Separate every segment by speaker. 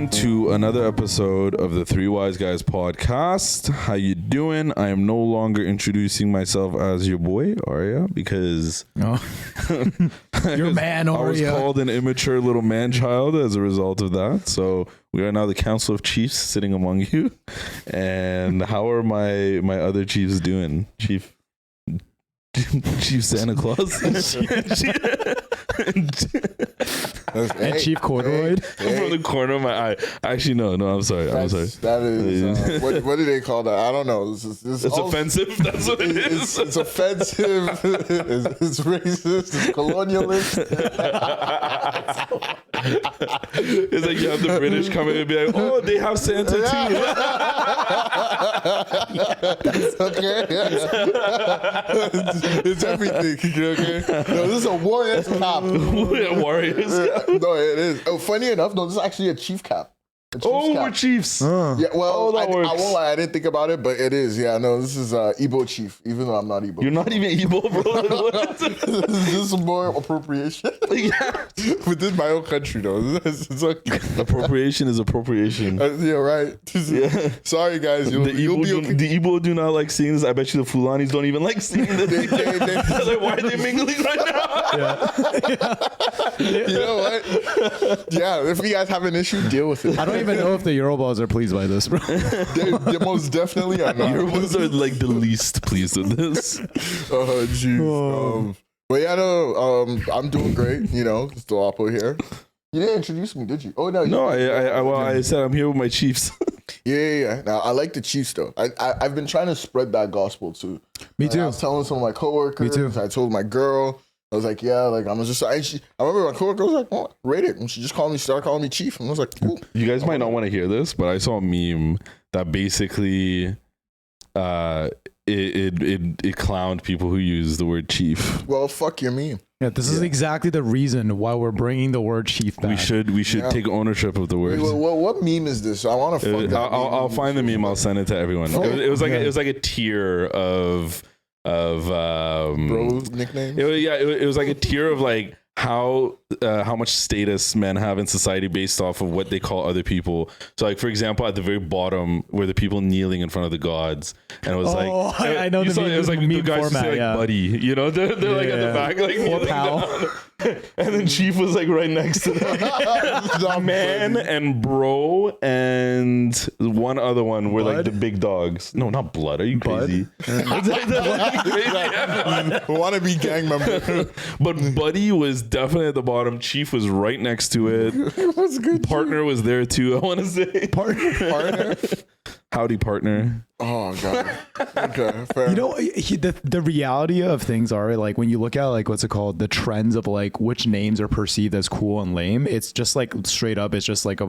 Speaker 1: gentlemen, to another episode of the Three Wise Guys podcast. How you doing? I am no longer introducing myself as your boy Arya because
Speaker 2: your man Arya.
Speaker 1: I was called an immature little man child as a result of that. So we are now the Council of Chiefs sitting among you. And how are my other chiefs doing? Chief Santa Claus
Speaker 2: and Chief Corduroy
Speaker 1: from the corner of my eye. Actually, no, I'm sorry. I'm sorry.
Speaker 3: That is what do they call that? I don't know.
Speaker 1: It's offensive. That's what it is.
Speaker 3: It's offensive. It's racist. It's colonialist.
Speaker 1: It's like you have the British come in and be like, "Oh, they have Santa too."
Speaker 3: Okay. It's everything. Okay. No, this is a warrior's cap.
Speaker 1: Warriors.
Speaker 3: No, it is. Oh, funny enough, no, this is actually a chief cap.
Speaker 1: We're chiefs.
Speaker 3: Yeah, well, I
Speaker 1: works.
Speaker 3: won't lie, I didn't think about it, but it is. Yeah, no, this is Igbo chief, even though I'm not Igbo.
Speaker 1: You're not even Igbo, bro.
Speaker 3: This is more appropriation.
Speaker 1: Yeah.
Speaker 3: But this is my own country, though. It's okay.
Speaker 1: Appropriation is appropriation.
Speaker 3: Yeah, right.
Speaker 1: Yeah.
Speaker 3: Sorry, guys. You'll be okay.
Speaker 1: The Igbo do not like seeing this. I bet you the Fulanis don't even like seeing this. They're like, why are they mingling right now?
Speaker 3: Yeah. You know what? Yeah, if you guys have an issue, deal with it.
Speaker 2: I don't even know if the Yorubas are pleased by this, bro.
Speaker 3: They most definitely are not.
Speaker 1: Yorubas are like the least pleased with this.
Speaker 3: Oh, jeez. But yeah, no, I'm doing great. You know, it's Dolapo here. You didn't introduce me, did you? Oh, no.
Speaker 1: No, I said I'm here with my Chiefs.
Speaker 3: Yeah. Now, I like the Chiefs, though. I've been trying to spread that gospel, too.
Speaker 2: Me too.
Speaker 3: I was telling some of my coworkers.
Speaker 2: Me too.
Speaker 3: I told my girl. I was like, yeah, like, I remember my coworker was like, oh, rate it. And she just started calling me Chief. And I was like, cool.
Speaker 1: You guys might not want to hear this, but I saw a meme that basically it clowned people who use the word chief.
Speaker 3: Well, fuck your meme.
Speaker 2: Yeah, this is exactly the reason why we're bringing the word chief back.
Speaker 1: We should take ownership of the word.
Speaker 3: Wait, what meme is this? I want to fuck that
Speaker 1: I'll find the meme. I'll send it to everyone. It was like a tier of
Speaker 3: bro nicknames.
Speaker 1: It was like a tier of like how much status men have in society based off of what they call other people. So like, for example, at the very bottom were the people kneeling in front of the gods, and it was
Speaker 2: I know the meme.
Speaker 1: It was like the guys
Speaker 2: format,
Speaker 1: say like buddy, you know, they're like at the back like kneeling down. And then Chief was like right next to them. Man and bro and one other one were like the big dogs. No, not Blood. Are you crazy?
Speaker 3: Wannabe gang member.
Speaker 1: But Buddy was definitely at the bottom. Chief was right next to it.
Speaker 3: What's good?
Speaker 1: Partner was there too. I want to say
Speaker 3: partner.
Speaker 1: Howdy, partner.
Speaker 3: Oh god. Okay, fair.
Speaker 2: You know, the reality of things are like when you look at like what's it called, the trends of like which names are perceived as cool and lame. It's just like straight up. It's just like a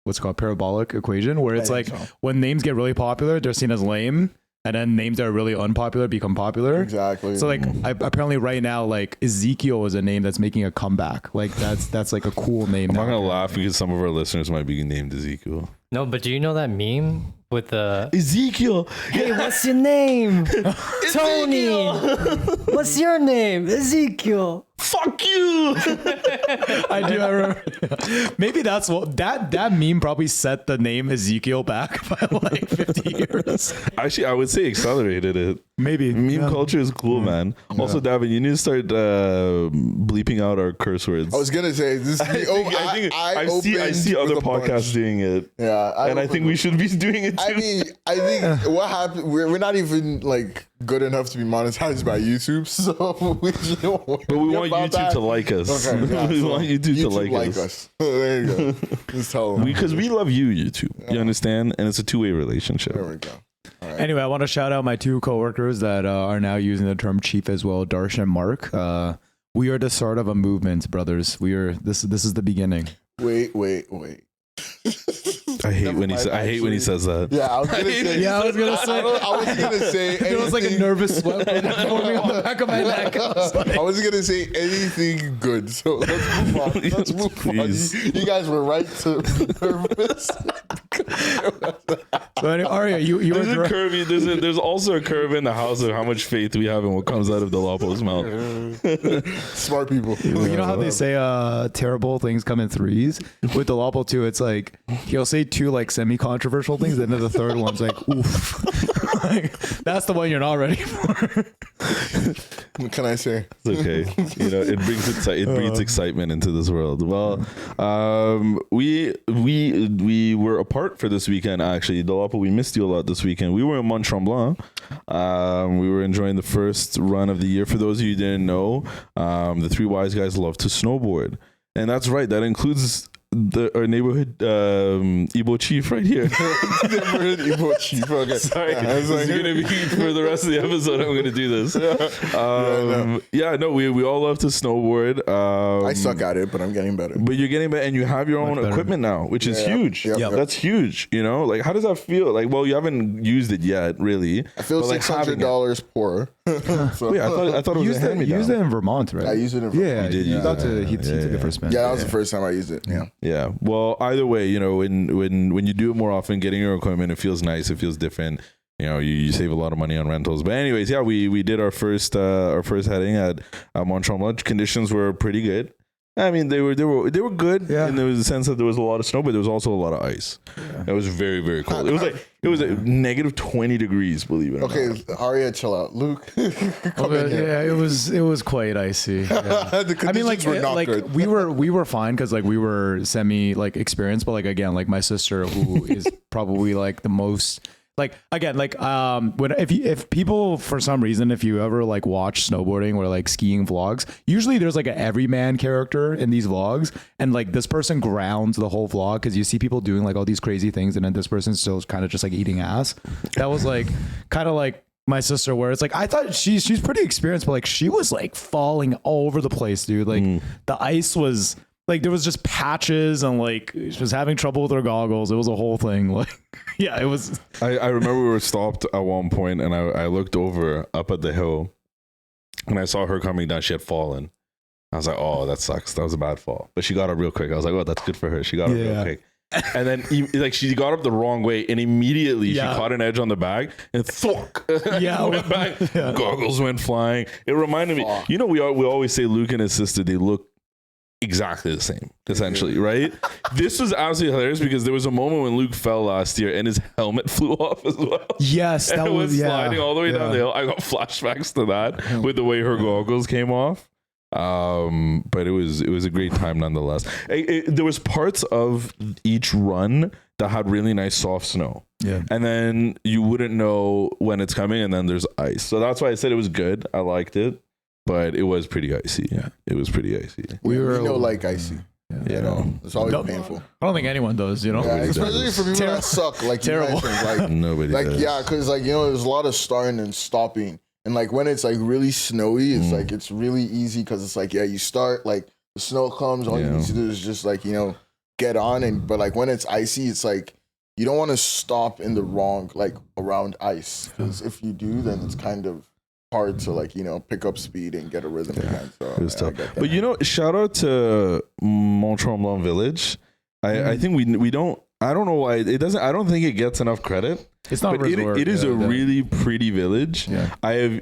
Speaker 2: what's it called, parabolic equation where it's like when names get really popular, they're seen as lame. And then names that are really unpopular become popular.
Speaker 3: Exactly.
Speaker 2: So like, apparently right now, like Ezekiel is a name that's making a comeback. Like that's like a cool name.
Speaker 1: I'm not gonna laugh because some of our listeners might be named Ezekiel.
Speaker 4: No, but do you know that meme with the
Speaker 1: Ezekiel?
Speaker 4: Hey, what's your name? Tony. What's your name? Ezekiel.
Speaker 1: Fuck you.
Speaker 2: I remember. Maybe that's what that meme probably set the name Ezekiel back by like 50 years.
Speaker 1: Actually, I would say accelerated it.
Speaker 2: Maybe
Speaker 1: meme culture is cool, man. Yeah. Also, Davin, you need to start bleeping out our curse words.
Speaker 3: I was gonna say this. I
Speaker 1: see other podcasts doing it.
Speaker 3: Yeah,
Speaker 1: I think we should be doing it too.
Speaker 3: I think what happened. We're not even like good enough to be monetized by YouTube, so we
Speaker 1: want YouTube to like us.
Speaker 3: Okay, yeah,
Speaker 1: we want YouTube to like us.
Speaker 3: There you go. Just tell them.
Speaker 1: Because we love you, YouTube. Yeah. You understand? And it's a two-way relationship.
Speaker 3: There we go.
Speaker 2: Right. Anyway, I want to shout out my two coworkers that are now using the term chief as well, Darsh and Mark. We are the start of a movement, brothers. This is the beginning.
Speaker 3: Wait.
Speaker 1: I hate when he says that.
Speaker 3: Yeah, I was gonna say.
Speaker 2: I
Speaker 3: wasn't gonna say.
Speaker 2: There was like a nervous sweat forming on the back of my neck.
Speaker 3: I wasn't gonna say anything good. So let's move on. You guys were right to be nervous.
Speaker 2: So anyway, Arya, you
Speaker 1: there's a curve. There's also a curve in the house of how much faith we have in what comes out of Dolapo's mouth.
Speaker 3: Smart people.
Speaker 2: You know how they say terrible things come in threes? With Dolapo too, it's like he'll say two like semi-controversial things, and then the third one's like, oof. Like, that's the one you're not ready for.
Speaker 3: What can I say?
Speaker 1: It's okay. It breeds excitement into this world. Well, we were apart for this weekend, actually. Dolapo, we missed you a lot this weekend. We were in Mont Tremblant. We were enjoying the first run of the year. For those of you who didn't know, the three wise guys love to snowboard. And that's right. That includes our neighborhood Igbo chief right here.
Speaker 3: Neighborhood Igbo chief. Okay.
Speaker 1: Sorry, this is gonna be for the rest of the episode. I'm gonna do this. We all love to snowboard.
Speaker 3: I suck at it, but I'm getting better.
Speaker 1: But you're getting better, and you have your own equipment now, which is huge.
Speaker 3: Yep.
Speaker 1: That's huge. Like, how does that feel? Like, well, you haven't used it yet, really.
Speaker 3: I feel $600 poor. So.
Speaker 1: Wait, I thought it was a hand-me-down.
Speaker 2: You used it in Vermont, right?
Speaker 3: I used it in Vermont.
Speaker 2: Yeah,
Speaker 1: you did.
Speaker 2: He took it for a spin.
Speaker 3: Yeah, that was the first time I used it. Yeah.
Speaker 1: Yeah. Well, either way, when you do it more often, getting your equipment, it feels nice. It feels different. You save a lot of money on rentals. But anyways, we did our first heading at Mont Tremblant. Conditions were pretty good. I mean, they were good, and there was a sense that there was a lot of snow, but there was also a lot of ice. Yeah. It was very, very cold. It was negative 20 degrees, believe it or not.
Speaker 3: Okay, Arya, chill out. Luke, come in here.
Speaker 2: Yeah, it was quite icy. Yeah.
Speaker 3: I mean, good.
Speaker 2: we were fine because like we were semi like experienced, but like again, like my sister who is probably like the most. Like again, like if people for some reason, if you ever like watch snowboarding or like skiing vlogs, usually there's like an everyman character in these vlogs, and like this person grounds the whole vlog because you see people doing like all these crazy things, and then this person's still kind of just like eating ass. That was like kind of like my sister, where it's like I thought she's pretty experienced, but like she was like falling all over the place, dude. Like the ice was. Like there was just patches and like she was having trouble with her goggles. It was a whole thing. Like, yeah, it was.
Speaker 1: I remember we were stopped at one point and I looked over up at the hill and I saw her coming down. She had fallen. I was like, oh, that sucks. That was a bad fall. But she got up real quick. I was like, oh, that's good for her. She got up real quick. And then like she got up the wrong way and immediately she caught an edge on the bag and thwack. Went back. Goggles went flying. It reminded me, we always say Luke and his sister, they look exactly the same, essentially, right? This was absolutely hilarious because there was a moment when Luke fell last year and his helmet flew off as well.
Speaker 2: Yes, that
Speaker 1: was sliding all the way down the hill. I got flashbacks to that with the way her goggles came off. But it was a great time nonetheless. There was parts of each run that had really nice soft snow. Yeah. And then you wouldn't know when it's coming, and then there's ice. So that's why I said it was good. I liked it. But it was pretty icy. Yeah, it was pretty icy.
Speaker 3: We don't like icy. It's always painful.
Speaker 2: I don't think anyone does.
Speaker 3: Yeah, especially for people that suck. Like terrible. Like
Speaker 1: nobody.
Speaker 3: Like
Speaker 1: does.
Speaker 3: Yeah, because like there's a lot of starting and stopping, and like when it's like really snowy, it's like it's really easy because it's like you start like the snow comes, all you need to do is just like get on, but like when it's icy, it's like you don't want to stop in the wrong like around ice because if you do, then it's kind of hard to like pick up speed and get a rhythm again. So
Speaker 1: it was tough. But shout out to Mont Tremblant Village. I think we don't. I don't know why it doesn't. I don't think it gets enough credit.
Speaker 2: It's not.
Speaker 1: But it is a really pretty village. Yeah.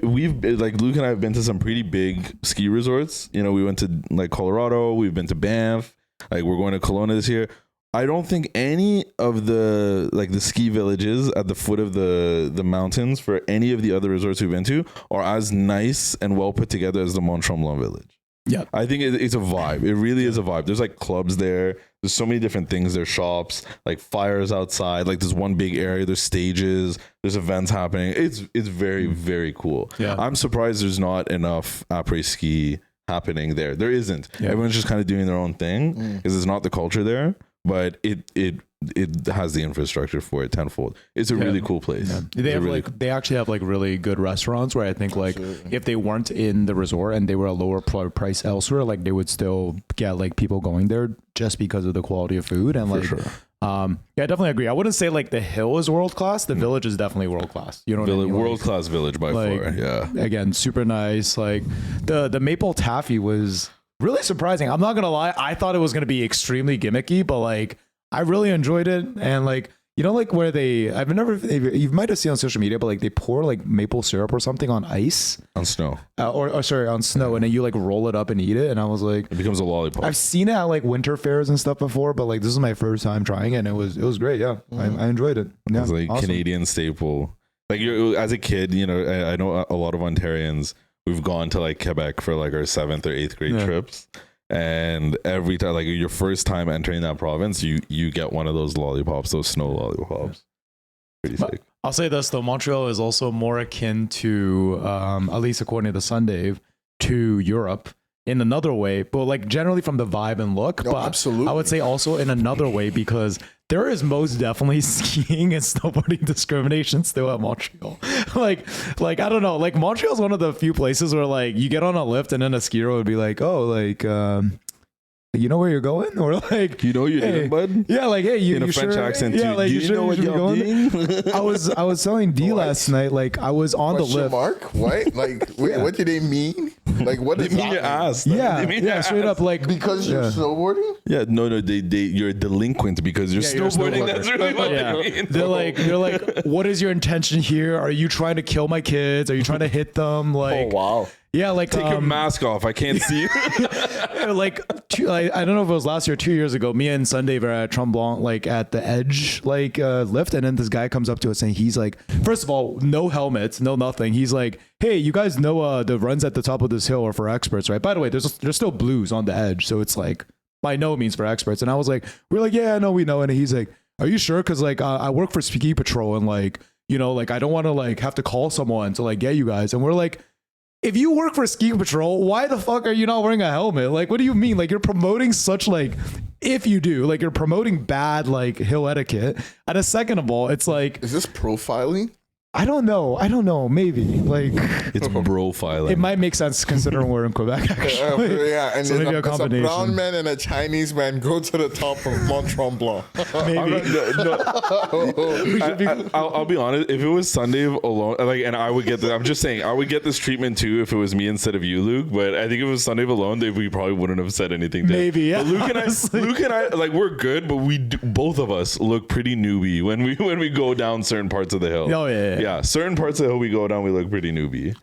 Speaker 1: We've like Luke and I have been to some pretty big ski resorts. We went to like Colorado. We've been to Banff. Like we're going to Kelowna this year. I don't think any of the ski villages at the foot of the mountains for any of the other resorts we've been to are as nice and well put together as the Mont Tremblant village. Yeah, I think it's a vibe. It really is a vibe. There's like clubs there. There's so many different things. There's shops, like fires outside. Like there's one big area. There's stages. There's events happening. It's very, very cool. Yeah, I'm surprised there's not enough après ski happening there. There isn't. Yeah. Everyone's just kind of doing their own thing because it's not the culture there. But it has the infrastructure for it tenfold. It's a really cool place. Yeah.
Speaker 2: They actually have like really good restaurants where I think like if they weren't in the resort and they were a lower price elsewhere, like they would still get like people going there just because of the quality of food and like. I definitely agree. I wouldn't say like the hill is world class. The village is definitely world class. You know what I mean?
Speaker 1: World class village by far. Yeah.
Speaker 2: Again, super nice. Like the maple taffy was really surprising. I'm not gonna lie. I thought it was gonna be extremely gimmicky, but like I really enjoyed it. And like You know, like where you might have seen on social media, but like they pour like maple syrup or something on ice.
Speaker 1: On snow.
Speaker 2: On snow. And then you like roll it up and eat it. And I was like,
Speaker 1: it becomes a lollipop.
Speaker 2: I've seen it at like winter fairs and stuff before, but like this is my first time trying it. And it was great. Yeah. I enjoyed it. Yeah,
Speaker 1: it's like awesome. Canadian staple. Like as a kid, you know, I know a lot of Ontarians, we've gone to like Quebec for like our 7th or 8th grade trips. And every time, like your first time entering that province, you get one of those lollipops, those snow lollipops. Pretty sick.
Speaker 2: I'll say this though, Montreal is also more akin to, at least according to Sunday, to Europe in another way, but like generally from the vibe and look. But absolutely, I would say also in another way because there is most definitely skiing and snowboarding discrimination still at Montreal. like I don't know, like Montreal's one of the few places where like you get on a lift and then a skier would be like, oh, like you know where you're going, or like
Speaker 1: you know you're doing, bud.
Speaker 2: Yeah, like hey, you
Speaker 1: in a French
Speaker 2: sure?
Speaker 1: accent.
Speaker 2: Yeah, like
Speaker 1: do you know what you're doing?
Speaker 2: I was telling D last night, like I was on the lift.
Speaker 3: Mark, what? Like what do they mean? Like what does
Speaker 1: they mean
Speaker 3: that
Speaker 1: your
Speaker 3: mean?
Speaker 1: ass?
Speaker 2: Yeah, straight up, like
Speaker 3: because you're snowboarding.
Speaker 1: Yeah, no, you're a delinquent because you're snowboarding. That's really what they mean.
Speaker 2: They're like, what is your intention here? Are you trying to kill my kids? Are you trying to hit them? Like,
Speaker 3: oh wow.
Speaker 2: Yeah, like
Speaker 1: take your mask off. I can't see you.
Speaker 2: Like I don't know if it was last year or 2 years ago. Me and Sunday were at Tremblant, like at the edge, like lift, and then this guy comes up to us and he's like, first of all, no helmets, no nothing. He's like, hey, you guys know the runs at the top of this hill are for experts, right? By the way, there's still blues on the edge, so it's like by no means for experts. And I was like, we're like, yeah, no, we know. And he's like, are you sure? Because like I work for Ski Patrol and like, you know, like I don't want to like have to call someone to like get you guys. And we're like, if you work for Ski Patrol, why the fuck are you not wearing a helmet? Like, what do you mean? Like, you're promoting such like, if you do, like, you're promoting bad like hill etiquette. And a second of all, it's like,
Speaker 3: is this profiling?
Speaker 2: I don't know. Maybe like
Speaker 1: it's profiling.
Speaker 2: It might make sense considering we're in Quebec. Actually,
Speaker 3: yeah, and
Speaker 2: so maybe a combination.
Speaker 3: A brown man and a Chinese man go to the top of Mont Tremblant.
Speaker 2: Maybe.
Speaker 1: I'll be honest. If it was Sunday alone, like, and I would get this. I'm just saying, I would get this treatment too if it was me instead of you, Luke. But I think if it was Sunday alone, we probably wouldn't have said anything.
Speaker 2: Maybe. Yeah.
Speaker 1: But Luke and I, like, we're good, but both of us look pretty newbie when we go down certain parts of the hill.
Speaker 2: Oh yeah.
Speaker 1: Yeah, certain parts of the hill we go down, we look pretty newbie.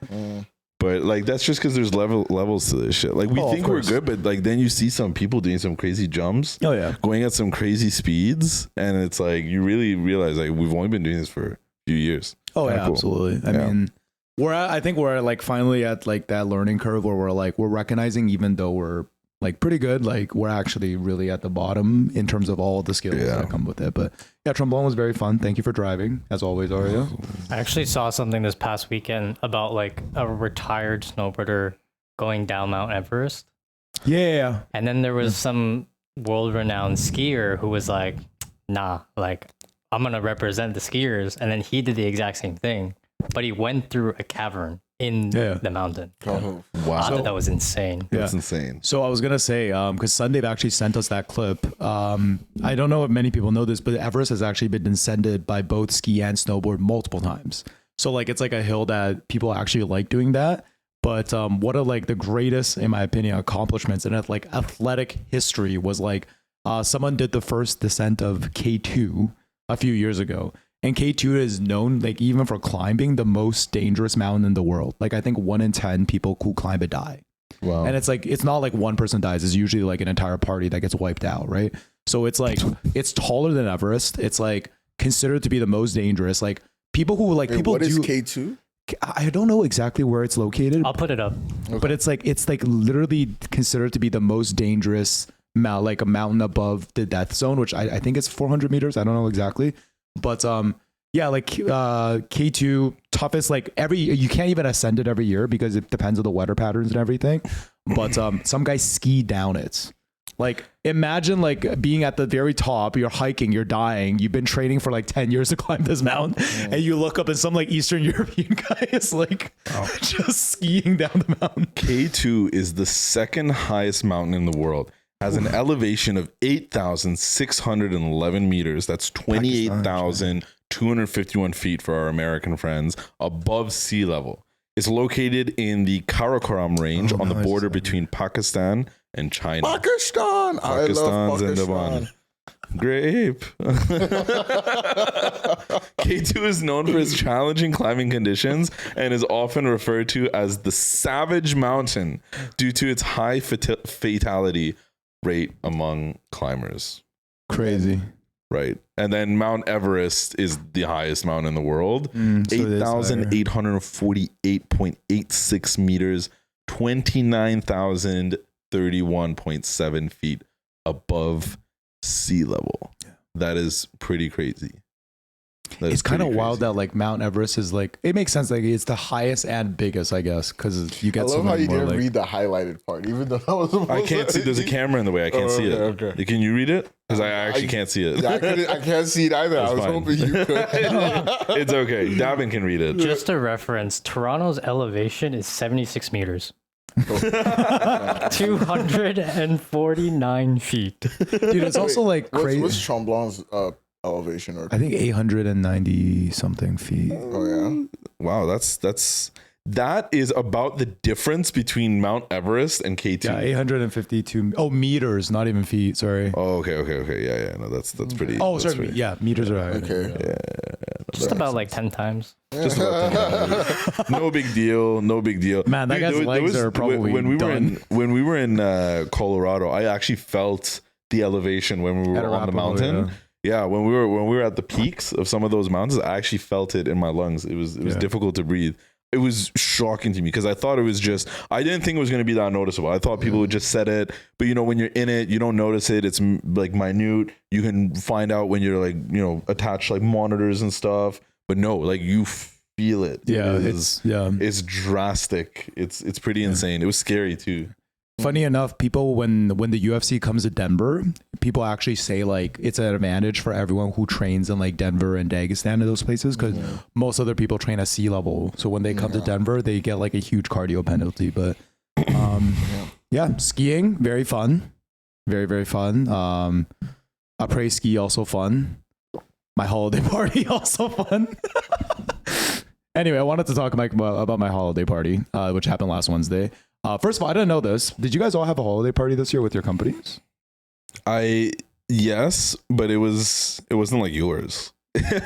Speaker 1: But like that's just because there's levels to this shit. Like we think we're good, but like then you see some people doing some crazy jumps.
Speaker 2: Oh yeah,
Speaker 1: going at some crazy speeds, and it's like you really realize like we've only been doing this for a few years.
Speaker 2: Oh yeah, cool. Absolutely. I mean, I think we're like finally at like that learning curve where we're recognizing, even though we're like pretty good, like we're actually really at the bottom in terms of all the skills that come with it. But yeah, Tremblant was very fun. Thank you for driving, as always, Arya.
Speaker 4: I actually saw something this past weekend about like a retired snowboarder going down Mount Everest.
Speaker 2: Yeah.
Speaker 4: And then there was some world-renowned skier who was like, nah, like I'm going to represent the skiers. And then he did the exact same thing, but he went through a cavern in the mountain.
Speaker 3: Oh,
Speaker 1: wow.
Speaker 4: I thought that was insane.
Speaker 1: That's insane.
Speaker 2: So I was going to say, because Sunday actually sent us that clip. I don't know if many people know this, but Everest has actually been descended by both ski and snowboard multiple times. So like, it's like a hill that people actually like doing that. But what are like the greatest, in my opinion, accomplishments in like athletic history was like someone did the first descent of K2 a few years ago. And K2 is known, like even for climbing, the most dangerous mountain in the world. Like I think 1 in 10 people who climb it die.
Speaker 1: Wow.
Speaker 2: And it's like, it's not like one person dies. It's usually like an entire party that gets wiped out, right? So it's like, it's taller than Everest. It's like considered to be the most dangerous. Like people who like, people
Speaker 3: what
Speaker 2: do.
Speaker 3: What is K2?
Speaker 2: I don't know exactly where it's located.
Speaker 4: I'll put it up.
Speaker 2: Okay. But it's like literally considered to be the most dangerous mountain, like a mountain above the death zone, which I think it's 400 meters. I don't know exactly. But yeah, like K2 toughest, like you can't even ascend it every year because it depends on the weather patterns and everything. But some guys ski down it. Like imagine like being at the very top, you're hiking, you're dying, you've been training for like 10 years to climb this mountain, and you look up and some like Eastern European guy is like just skiing down the mountain.
Speaker 1: K2 is the second highest mountain in the world. Has an elevation of 8,611 meters. That's 28,251 feet for our American friends above sea level. It's located in the Karakoram range on the border between Pakistan and China.
Speaker 3: Pakistan! I love Pakistan.
Speaker 1: Grape. K2 is known for its challenging climbing conditions and is often referred to as the Savage Mountain due to its high fatality rate among climbers.
Speaker 2: Crazy.
Speaker 1: Right. And then Mount Everest is the highest mountain in the world. 8,848.86 meters, 29,031.7 feet above sea level. That is pretty crazy.
Speaker 2: It's kind of wild that like Mount Everest is like, it makes sense. Like it's the highest and biggest, I guess, because you get
Speaker 3: I
Speaker 2: so
Speaker 3: love how
Speaker 2: many
Speaker 3: you
Speaker 2: more,
Speaker 3: didn't
Speaker 2: like,
Speaker 3: read the highlighted part, even though that was
Speaker 1: I can't see. There's a camera in the way. I can't see it.
Speaker 3: Okay.
Speaker 1: Can you read it? Because I actually can't see it.
Speaker 3: Yeah, I can't see it either.
Speaker 1: That's
Speaker 3: I was
Speaker 1: fine.
Speaker 3: hoping you could.
Speaker 1: It's okay. Davin can read it.
Speaker 4: Just a reference, Toronto's elevation is 76 meters. 249 feet.
Speaker 2: dude, it's also like crazy.
Speaker 3: What's Tremblant's elevation? Or
Speaker 2: I think 890 something feet.
Speaker 3: oh yeah.
Speaker 1: Wow, that is about the difference between Mount Everest and K2.
Speaker 2: Yeah, 852. Oh, meters, not even feet. Sorry.
Speaker 1: Oh, okay. Yeah. No, that's pretty.
Speaker 2: Oh,
Speaker 1: that's
Speaker 2: sorry.
Speaker 1: pretty-
Speaker 2: Yeah, meters are higher.
Speaker 3: Okay.
Speaker 1: Yeah.
Speaker 4: Just about like 10 times.
Speaker 1: Just about that. No big deal.
Speaker 2: Man, that guy's legs are probably
Speaker 1: when we
Speaker 2: done.
Speaker 1: were in Colorado. I actually felt the elevation when we were on the mountain. Yeah, when we were at the peaks of some of those mountains, I actually felt it in my lungs. It was difficult to breathe. It was shocking to me because I thought it was just, I didn't think it was going to be that noticeable. I thought people would just set it, but when you're in it, you don't notice it. It's like minute. You can find out when you're like, attached like monitors and stuff, but no, like you feel it.
Speaker 2: Yeah,
Speaker 1: it's drastic. It's pretty insane. It was scary too.
Speaker 2: Funny enough, people when the UFC comes to Denver, people actually say like it's an advantage for everyone who trains in like Denver and Dagestan and those places because most other people train at sea level. So when they come to Denver, they get like a huge cardio penalty. But yeah, skiing very fun, very very fun. Après ski also fun. My holiday party also fun. Anyway, I wanted to talk about my holiday party, which happened last Wednesday. First of all, I didn't know this. Did you guys all have a holiday party this year with your companies?
Speaker 1: Yes, but it wasn't like yours.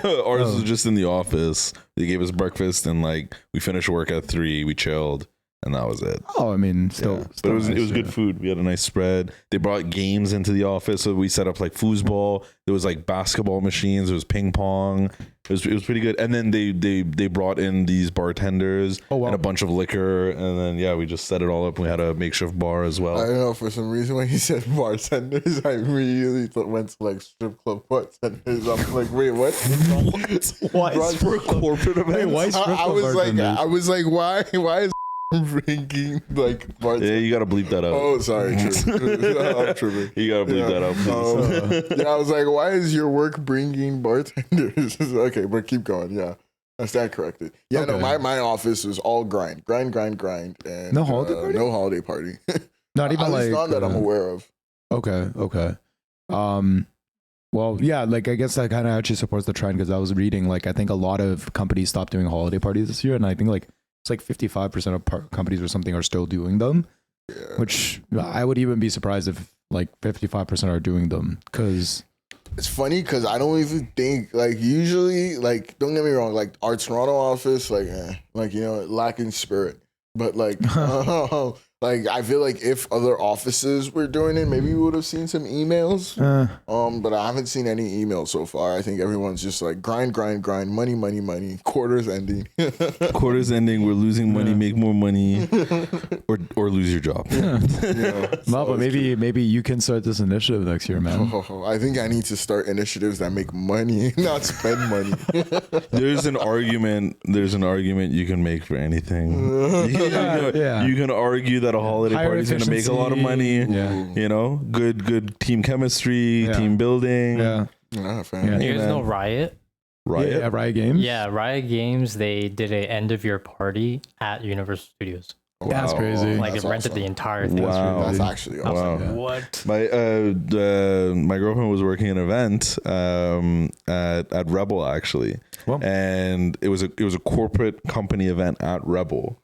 Speaker 1: Ours was just in the office. They gave us breakfast and like we finished work at 3. We chilled and that was it.
Speaker 2: Oh, I mean, still
Speaker 1: but it was
Speaker 2: nice,
Speaker 1: good food. We had a nice spread. They brought games into the office, so we set up like foosball. There was like basketball machines. There was ping pong. It was pretty good. And then they brought in these bartenders and a bunch of liquor. And then we just set it all up. We had a makeshift bar as well.
Speaker 3: I don't know, for some reason when he said bartenders, I immediately went to like strip club bartenders. I'm like, wait, what?
Speaker 1: Why for a corporate event?
Speaker 2: Why strip club
Speaker 3: I was like, why is drinking like bartenders?
Speaker 1: Yeah, you gotta bleep that out.
Speaker 3: Oh, sorry, true. I'm tripping.
Speaker 1: You gotta bleep that out, please.
Speaker 3: I was like, why is your work bringing bartenders? Okay, but keep going. Yeah, I stand corrected. Yeah,
Speaker 2: Okay.
Speaker 3: no, my office was all grind, and
Speaker 2: No holiday party?
Speaker 3: No holiday party.
Speaker 2: Not even
Speaker 3: At least
Speaker 2: like
Speaker 3: none that I'm aware of.
Speaker 2: Okay. Well, yeah, like I guess that kind of actually supports the trend because I was reading like I think a lot of companies stopped doing holiday parties this year, and I think like it's like 55% of companies or something are still doing them, which I would even be surprised if like 55% are doing them because
Speaker 3: it's funny because I don't even think like usually like don't get me wrong, like our Toronto office lacking spirit, but like like I feel like if other offices were doing it, maybe we would have seen some emails. But I haven't seen any emails so far. I think everyone's just like grind, money. Quarters ending.
Speaker 1: Quarters ending. We're losing money. Make more money, or lose your job.
Speaker 2: No, but maybe you can start this initiative next year, man.
Speaker 3: I think I need to start initiatives that make money, not spend money.
Speaker 1: There's an argument you can make for anything. You can argue that a holiday
Speaker 2: Higher
Speaker 1: party is going to make a lot of money.
Speaker 2: Yeah.
Speaker 1: Good team chemistry, team building.
Speaker 2: Yeah.
Speaker 3: Fan.
Speaker 4: You guys know Riot?
Speaker 1: Riot.
Speaker 2: Yeah, Riot Games.
Speaker 4: Yeah, Riot Games, they did a end of year party at Universal Studios.
Speaker 2: That's crazy.
Speaker 4: Like
Speaker 3: That's
Speaker 4: it rented
Speaker 3: awesome.
Speaker 4: the entire thing.
Speaker 1: Wow.
Speaker 3: That's actually
Speaker 4: I was
Speaker 3: awesome.
Speaker 4: like, what?
Speaker 1: My girlfriend was working an event at Rebel actually,
Speaker 2: Well.
Speaker 1: and it was a corporate company event at Rebel.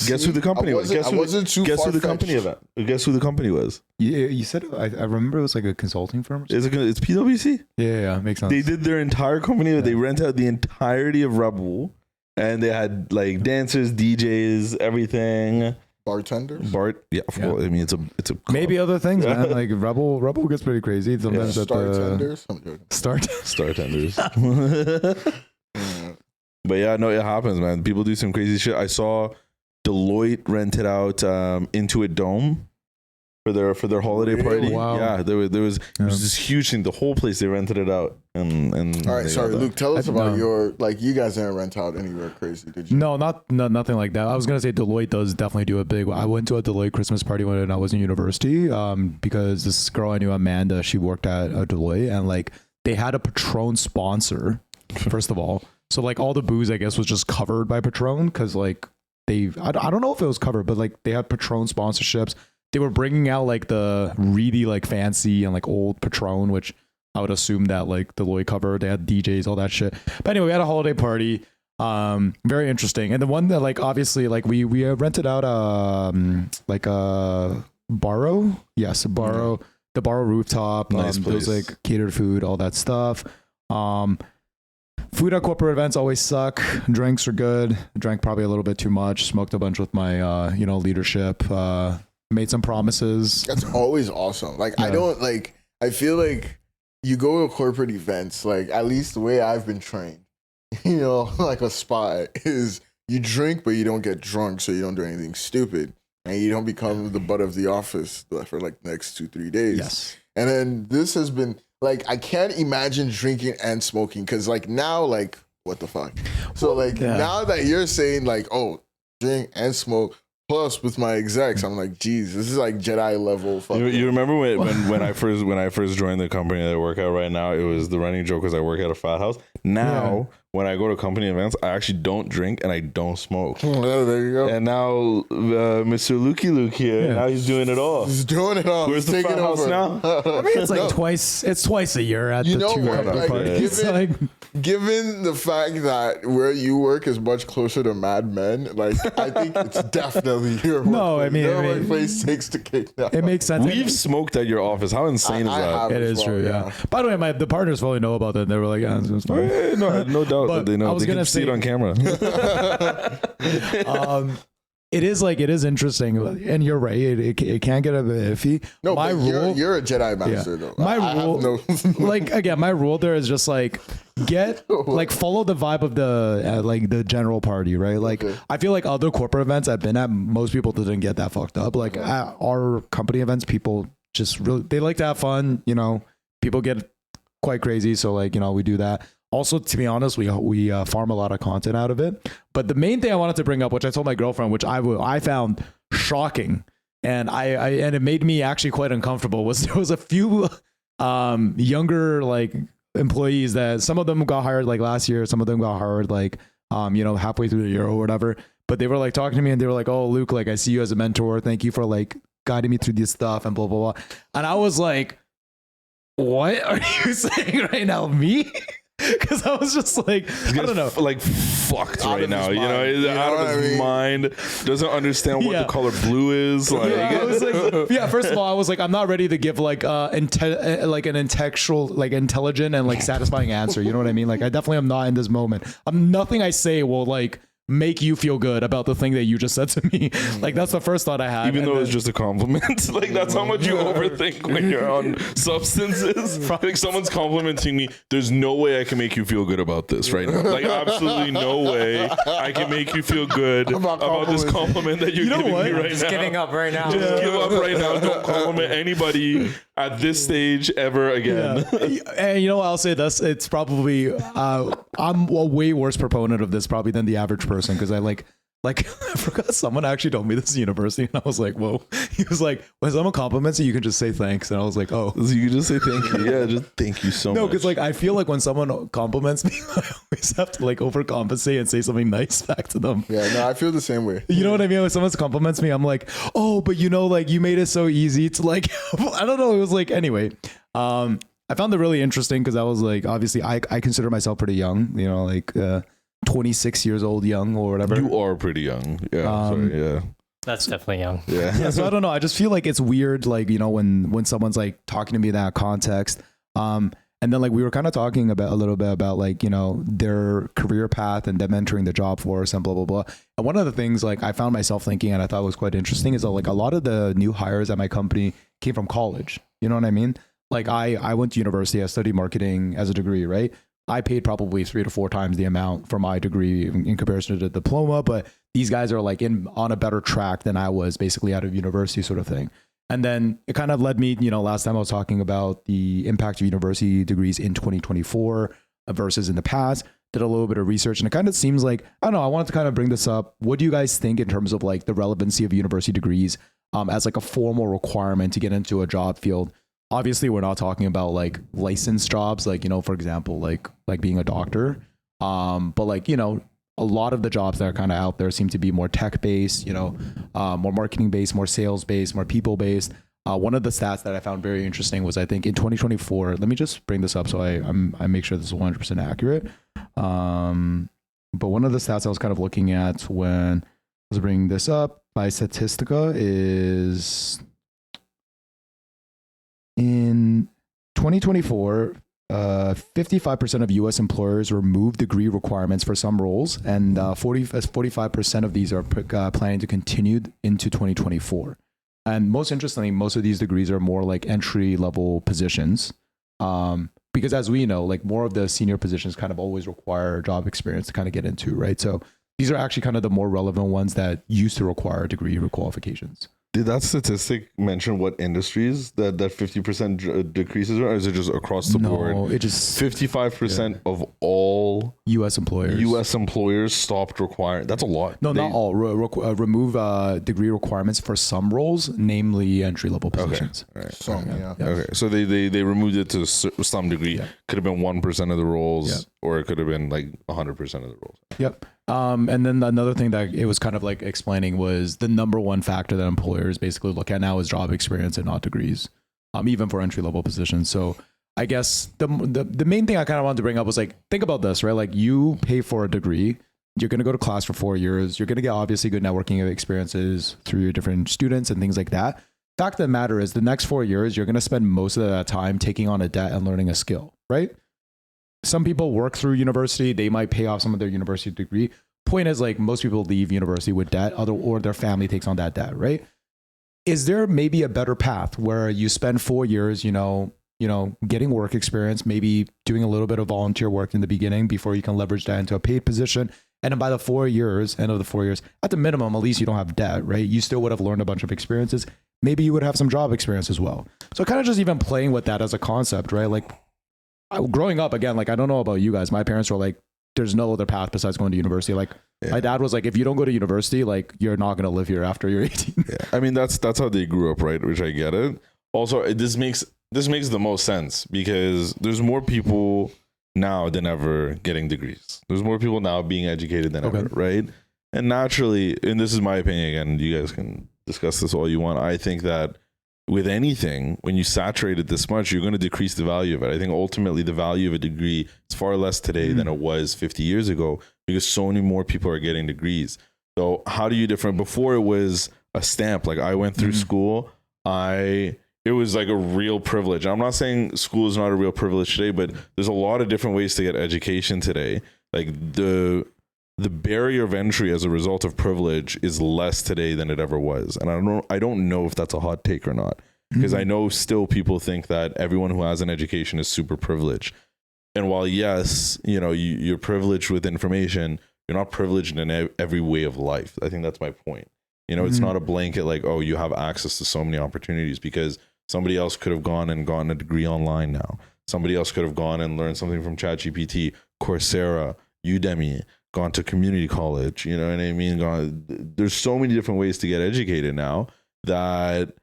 Speaker 1: Guess who the company was? Guess who the company event? Guess who the company was?
Speaker 2: Yeah, you said I remember it was like a consulting firm.
Speaker 1: It's PwC.
Speaker 2: Yeah, makes sense.
Speaker 1: They did their entire company. Yeah. They rent out the entirety of Rebel, and they had like dancers, DJs, everything.
Speaker 3: Bartenders.
Speaker 1: Yeah. Well, I mean, it's a
Speaker 2: maybe other things, man. Like Rebel gets pretty crazy sometimes.
Speaker 3: Yeah.
Speaker 2: At
Speaker 3: Startenders.
Speaker 1: But yeah, no, it happens, man. People do some crazy shit. I saw Deloitte rented out Intuit Dome for their holiday party.
Speaker 2: Wow.
Speaker 1: Yeah, there was this huge thing. The whole place, they rented it out. And
Speaker 3: all right, sorry, Luke. Tell us about your you guys didn't rent out anywhere crazy, did you?
Speaker 2: No, nothing like that. I was gonna say Deloitte does definitely do a big. I went to a Deloitte Christmas party when I was in university. Because this girl I knew, Amanda, she worked at a Deloitte, and like they had a Patron sponsor. First of all, so like all the booze, I guess, was just covered by Patron because like I don't know if it was covered, but like they had Patron sponsorships. They were bringing out like the really like fancy and like old Patron, which I would assume that like Deloitte covered. They had DJs, all that shit. But anyway, we had a holiday party. Very interesting. And the one that like obviously like we rented out like a Barrow. Yes, a Barrow. Mm-hmm. The Barrow rooftop.
Speaker 1: Nice place.
Speaker 2: There was like catered food, all that stuff. Food at corporate events always suck. Drinks are good. Drank probably a little bit too much. Smoked a bunch with my leadership. Made some promises.
Speaker 3: That's always awesome. Like yeah. I feel like you go to corporate events, like at least the way I've been trained, like a spot is you drink, but you don't get drunk. So you don't do anything stupid and you don't become the butt of the office for like the next 2-3 days.
Speaker 2: Yes.
Speaker 3: And then this has been like, I can't imagine drinking and smoking. Cause like now, like what the fuck? So like now that you're saying like, oh, drink and smoke, plus with my execs, I'm like, geez, this is like Jedi level.
Speaker 1: You remember when I first joined the company that I work at right now, it was the running joke because I work at a frat house. Now, when I go to company events, I actually don't drink and I don't smoke.
Speaker 3: Oh, there you go.
Speaker 1: And now Mr. Lukey Luke here, now he's doing it all.
Speaker 3: He's doing it all.
Speaker 1: Where's the frat house now?
Speaker 2: I mean, it's like twice a year at the two parties.
Speaker 3: Given the fact that where you work is much closer to Mad Men, like I think it's definitely your workplace.
Speaker 2: No, I mean,
Speaker 3: workplace takes the cake now.
Speaker 2: It makes sense.
Speaker 1: We've smoked at your office. How insane is that?
Speaker 2: It is true, yeah. By the way, the partners fully know about that. They were like, yeah, it's fine.
Speaker 1: No doubt that they know. They can see it on camera.
Speaker 2: It is interesting, and you're right. It can get a bit iffy.
Speaker 3: No, my rule. You're a Jedi master, though.
Speaker 2: My rule, my rule there is just like follow the vibe of the general party, right? Like I feel like other corporate events I've been at, most people didn't get that fucked up. Like at our company events, people just really they like to have fun. People get quite crazy, so like we do that. Also, to be honest, we farm a lot of content out of it. But the main thing I wanted to bring up, which I told my girlfriend, which I found shocking, and and it made me actually quite uncomfortable, was there was a few younger like employees that some of them got hired like last year, some of them got hired like halfway through the year or whatever. But they were like talking to me and they were like, "Oh, Luke, like I see you as a mentor. Thank you for like guiding me through this stuff and blah blah blah." And I was like, "What are you saying right now, me?" Because I was just like, I don't know,
Speaker 1: like fucked right now. He's out of his mind. Doesn't understand what the color blue is. Like,
Speaker 2: I was like, first of all, I was like, I'm not ready to give like an intellectual, like intelligent and like satisfying answer. You know what I mean? Like, I definitely am not in this moment. Nothing I say will like make you feel good about the thing that you just said to me. Like that's the first thought I had.
Speaker 1: Even though it's just a compliment. Like that's how much you overthink when you're on substances. Like someone's complimenting me. There's no way I can make you feel good about this right now. Like absolutely no way I can make you feel good about this compliment that you're giving me right now.
Speaker 4: Giving up right now.
Speaker 1: Just give up right now. Don't compliment anybody at this stage ever again.
Speaker 2: And I'll say this. It's probably I'm a way worse proponent of this probably than the average person. Because I like I forgot someone actually told me this in university and I was like, whoa. He was like, when someone compliments you, you can just say thanks. And I was like, oh.
Speaker 1: So you can just say thank you. Yeah, just thank you so much.
Speaker 2: No, because like I feel like when someone compliments me, I always have to like overcompensate and say something nice back to them.
Speaker 3: Yeah, no, I feel the same way.
Speaker 2: You know what I mean? When someone compliments me, I'm like, oh, but like you made it so easy to like, I don't know. It was like, anyway. I found it really interesting because I was like, obviously I consider myself pretty young, 26 years old, young or whatever.
Speaker 1: You are pretty young. Yeah. Sorry, yeah.
Speaker 4: That's definitely young.
Speaker 1: Yeah.
Speaker 2: Yeah, so I don't know. I just feel like it's weird, like, you know, when someone's like talking to me in that context. And then like we were kind of talking about a little bit about like, you know, their career path and them entering the job force and blah, blah, blah. And one of the things like I found myself thinking and I thought was quite interesting is that like a lot of the new hires at my company came from college. You know what I mean? Like I went to university, I studied marketing as a degree, right? I paid probably 3 to 4 times the amount for my degree in comparison to the diploma, but these guys are like on a better track than I was basically out of university sort of thing. And then it kind of led me, you know, last time I was talking about the impact of university degrees in 2024 versus in the past, did a little bit of research and it kind of seems like, I don't know, I wanted to kind of bring this up. What do you guys think in terms of like the relevancy of university degrees as like a formal requirement to get into a job field? Obviously, we're not talking about like licensed jobs, like, you know, for example, like being a doctor. But like, you know, a lot of the jobs that are kind of out there seem to be more tech based, you know, more marketing based, more sales based, more people based. One of the stats that I found very interesting was I think in 2024, let me just bring this up so I make sure this is 100% accurate. But one of the stats I was kind of looking at when I was bringing this up by Statistica is in 2024, 55% of U.S. employers remove degree requirements for some roles, and 45% of these are planning to continue into 2024. And most interestingly, most of these degrees are more like entry-level positions, because as we know, like more of the senior positions kind of always require job experience to kind of get into, right? So these are actually kind of the more relevant ones that used to require degree qualifications.
Speaker 1: Did that statistic mention what industries that 50% decreases are, or is it just across the board?
Speaker 2: No, it just
Speaker 1: 55% of all
Speaker 2: U.S. employers
Speaker 1: stopped requiring. That's a lot.
Speaker 2: No, not all. Remove degree requirements for some roles, namely entry-level positions.
Speaker 1: Okay. Right.
Speaker 3: Some, yeah.
Speaker 1: Okay, so they removed it to some degree. Yeah. Could have been 1% of the roles, or it could have been like 100% of the roles.
Speaker 2: Yep. And then another thing that it was kind of like explaining was the number one factor that employers basically look at now is job experience and not degrees, even for entry-level positions. So I guess the main thing I kind of wanted to bring up was like, think about this, right? Like you pay for a degree, you're going to go to class for 4 years, you're going to get obviously good networking experiences through your different students and things like that. Fact of the matter is the next 4 years, you're going to spend most of that time taking on a debt and learning a skill, right? Some people work through university, they might pay off some of their university degree. Point is like most people leave university with debt, or their family takes on that debt, right? Is there maybe a better path where you spend 4 years, you know, getting work experience, maybe doing a little bit of volunteer work in the beginning before you can leverage that into a paid position? And then by the 4 years, end of the 4 years, at the minimum, at least you don't have debt, right? You still would have learned a bunch of experiences. Maybe you would have some job experience as well. So kind of just even playing with that as a concept, right? Like growing up, again, like I don't know about you guys, my parents were like, there's no other path besides going to university. Like my dad was like, if you don't go to university, like you're not going to live here after you're 18.
Speaker 1: Yeah. I mean, that's how they grew up, right? Which I get it. Also, this makes the most sense because there's more people now than ever getting degrees. There's more people now being educated than ever, right? And naturally, and this is my opinion again, you guys can discuss this all you want. I think that with anything, when you saturate it this much, you're going to decrease the value of it. I think ultimately the value of a degree is far less today than it was 50 years ago because so many more people are getting degrees. So how do you different? Before it was a stamp. Like I went through school, it was like a real privilege. I'm not saying school is not a real privilege today, but there's a lot of different ways to get education today. Like the barrier of entry as a result of privilege is less today than it ever was. And I don't know if that's a hot take or not, because I know still people think that everyone who has an education is super privileged. And while yes, you're privileged with information, you're not privileged in every way of life. I think that's my point. It's not a blanket like, oh, you have access to so many opportunities because somebody else could have gone and gotten a degree online now. Somebody else could have gone and learned something from ChatGPT, Coursera, Udemy, gone to community college, you know what I mean? There's so many different ways to get educated now that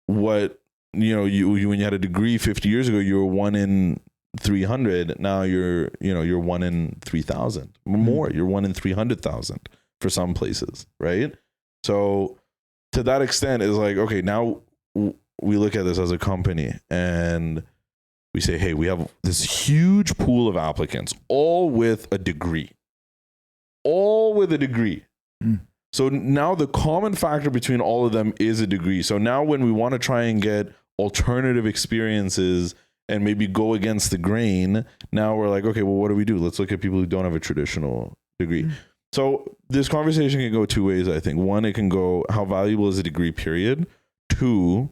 Speaker 1: when you had a degree 50 years ago, you were 1 in 300. Now you're 1 in 3,000 more. You're 1 in 300,000 for some places, right? So to that extent, it's like, okay, now we look at this as a company and we say, hey, we have this huge pool of applicants, all with a degree. all with a degree. So now the common factor between all of them is a degree. So now when we want to try and get alternative experiences and maybe go against the grain, now we're like, okay, well, what do we do? Let's look at people who don't have a traditional degree. So this conversation can go two ways, I think. One, it can go, how valuable is a degree, period? Two,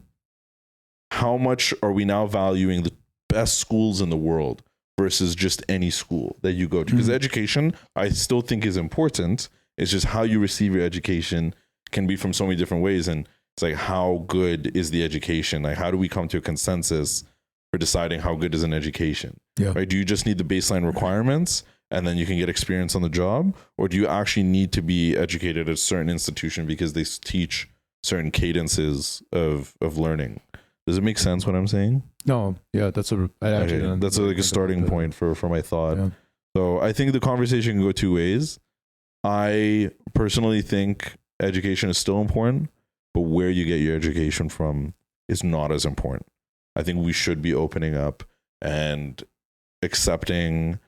Speaker 1: how much are we now valuing the best schools in the world versus just any school that you go to? Because education, I still think, is important. It's just how you receive your education can be from so many different ways. And it's like, how good is the education? Like, how do we come to a consensus for deciding how good is an education?
Speaker 2: Yeah.
Speaker 1: Right? Do you just need the baseline requirements and then you can get experience on the job? Or do you actually need to be educated at a certain institution because they teach certain cadences of learning? Does it make sense what I'm saying?
Speaker 2: No. Yeah, that's
Speaker 1: like a starting point for my thought.
Speaker 2: Yeah.
Speaker 1: So I think the conversation can go two ways. I personally think education is still important, but where you get your education from is not as important. I think we should be opening up and accepting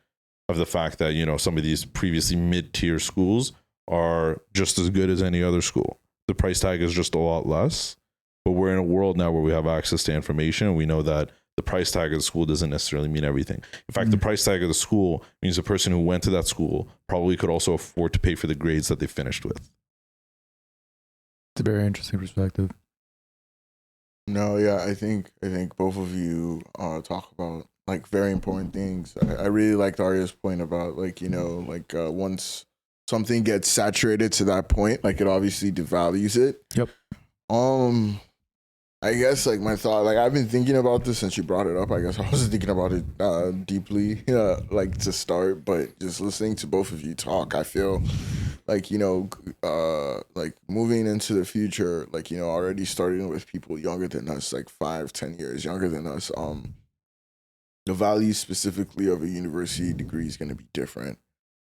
Speaker 1: of the fact that, you know, some of these previously mid-tier schools are just as good as any other school. The price tag is just a lot less, but we're in a world now where we have access to information, and we know that the price tag of the school doesn't necessarily mean everything. In fact, the price tag of the school means the person who went to that school probably could also afford to pay for the grades that they finished with.
Speaker 2: It's a very interesting perspective.
Speaker 3: No, yeah, I think both of you talk about like very important things. I really liked Arya's point about like, you know, like once something gets saturated to that point, like it obviously devalues it.
Speaker 2: Yep.
Speaker 3: I guess like my thought, like I've been thinking about this since you brought it up. I guess I wasn't thinking about it deeply, like to start, but just listening to both of you talk, I feel like, you know, like moving into the future, like, you know, already starting with people younger than us, like 5-10 years younger than us, the value specifically of a university degree is going to be different.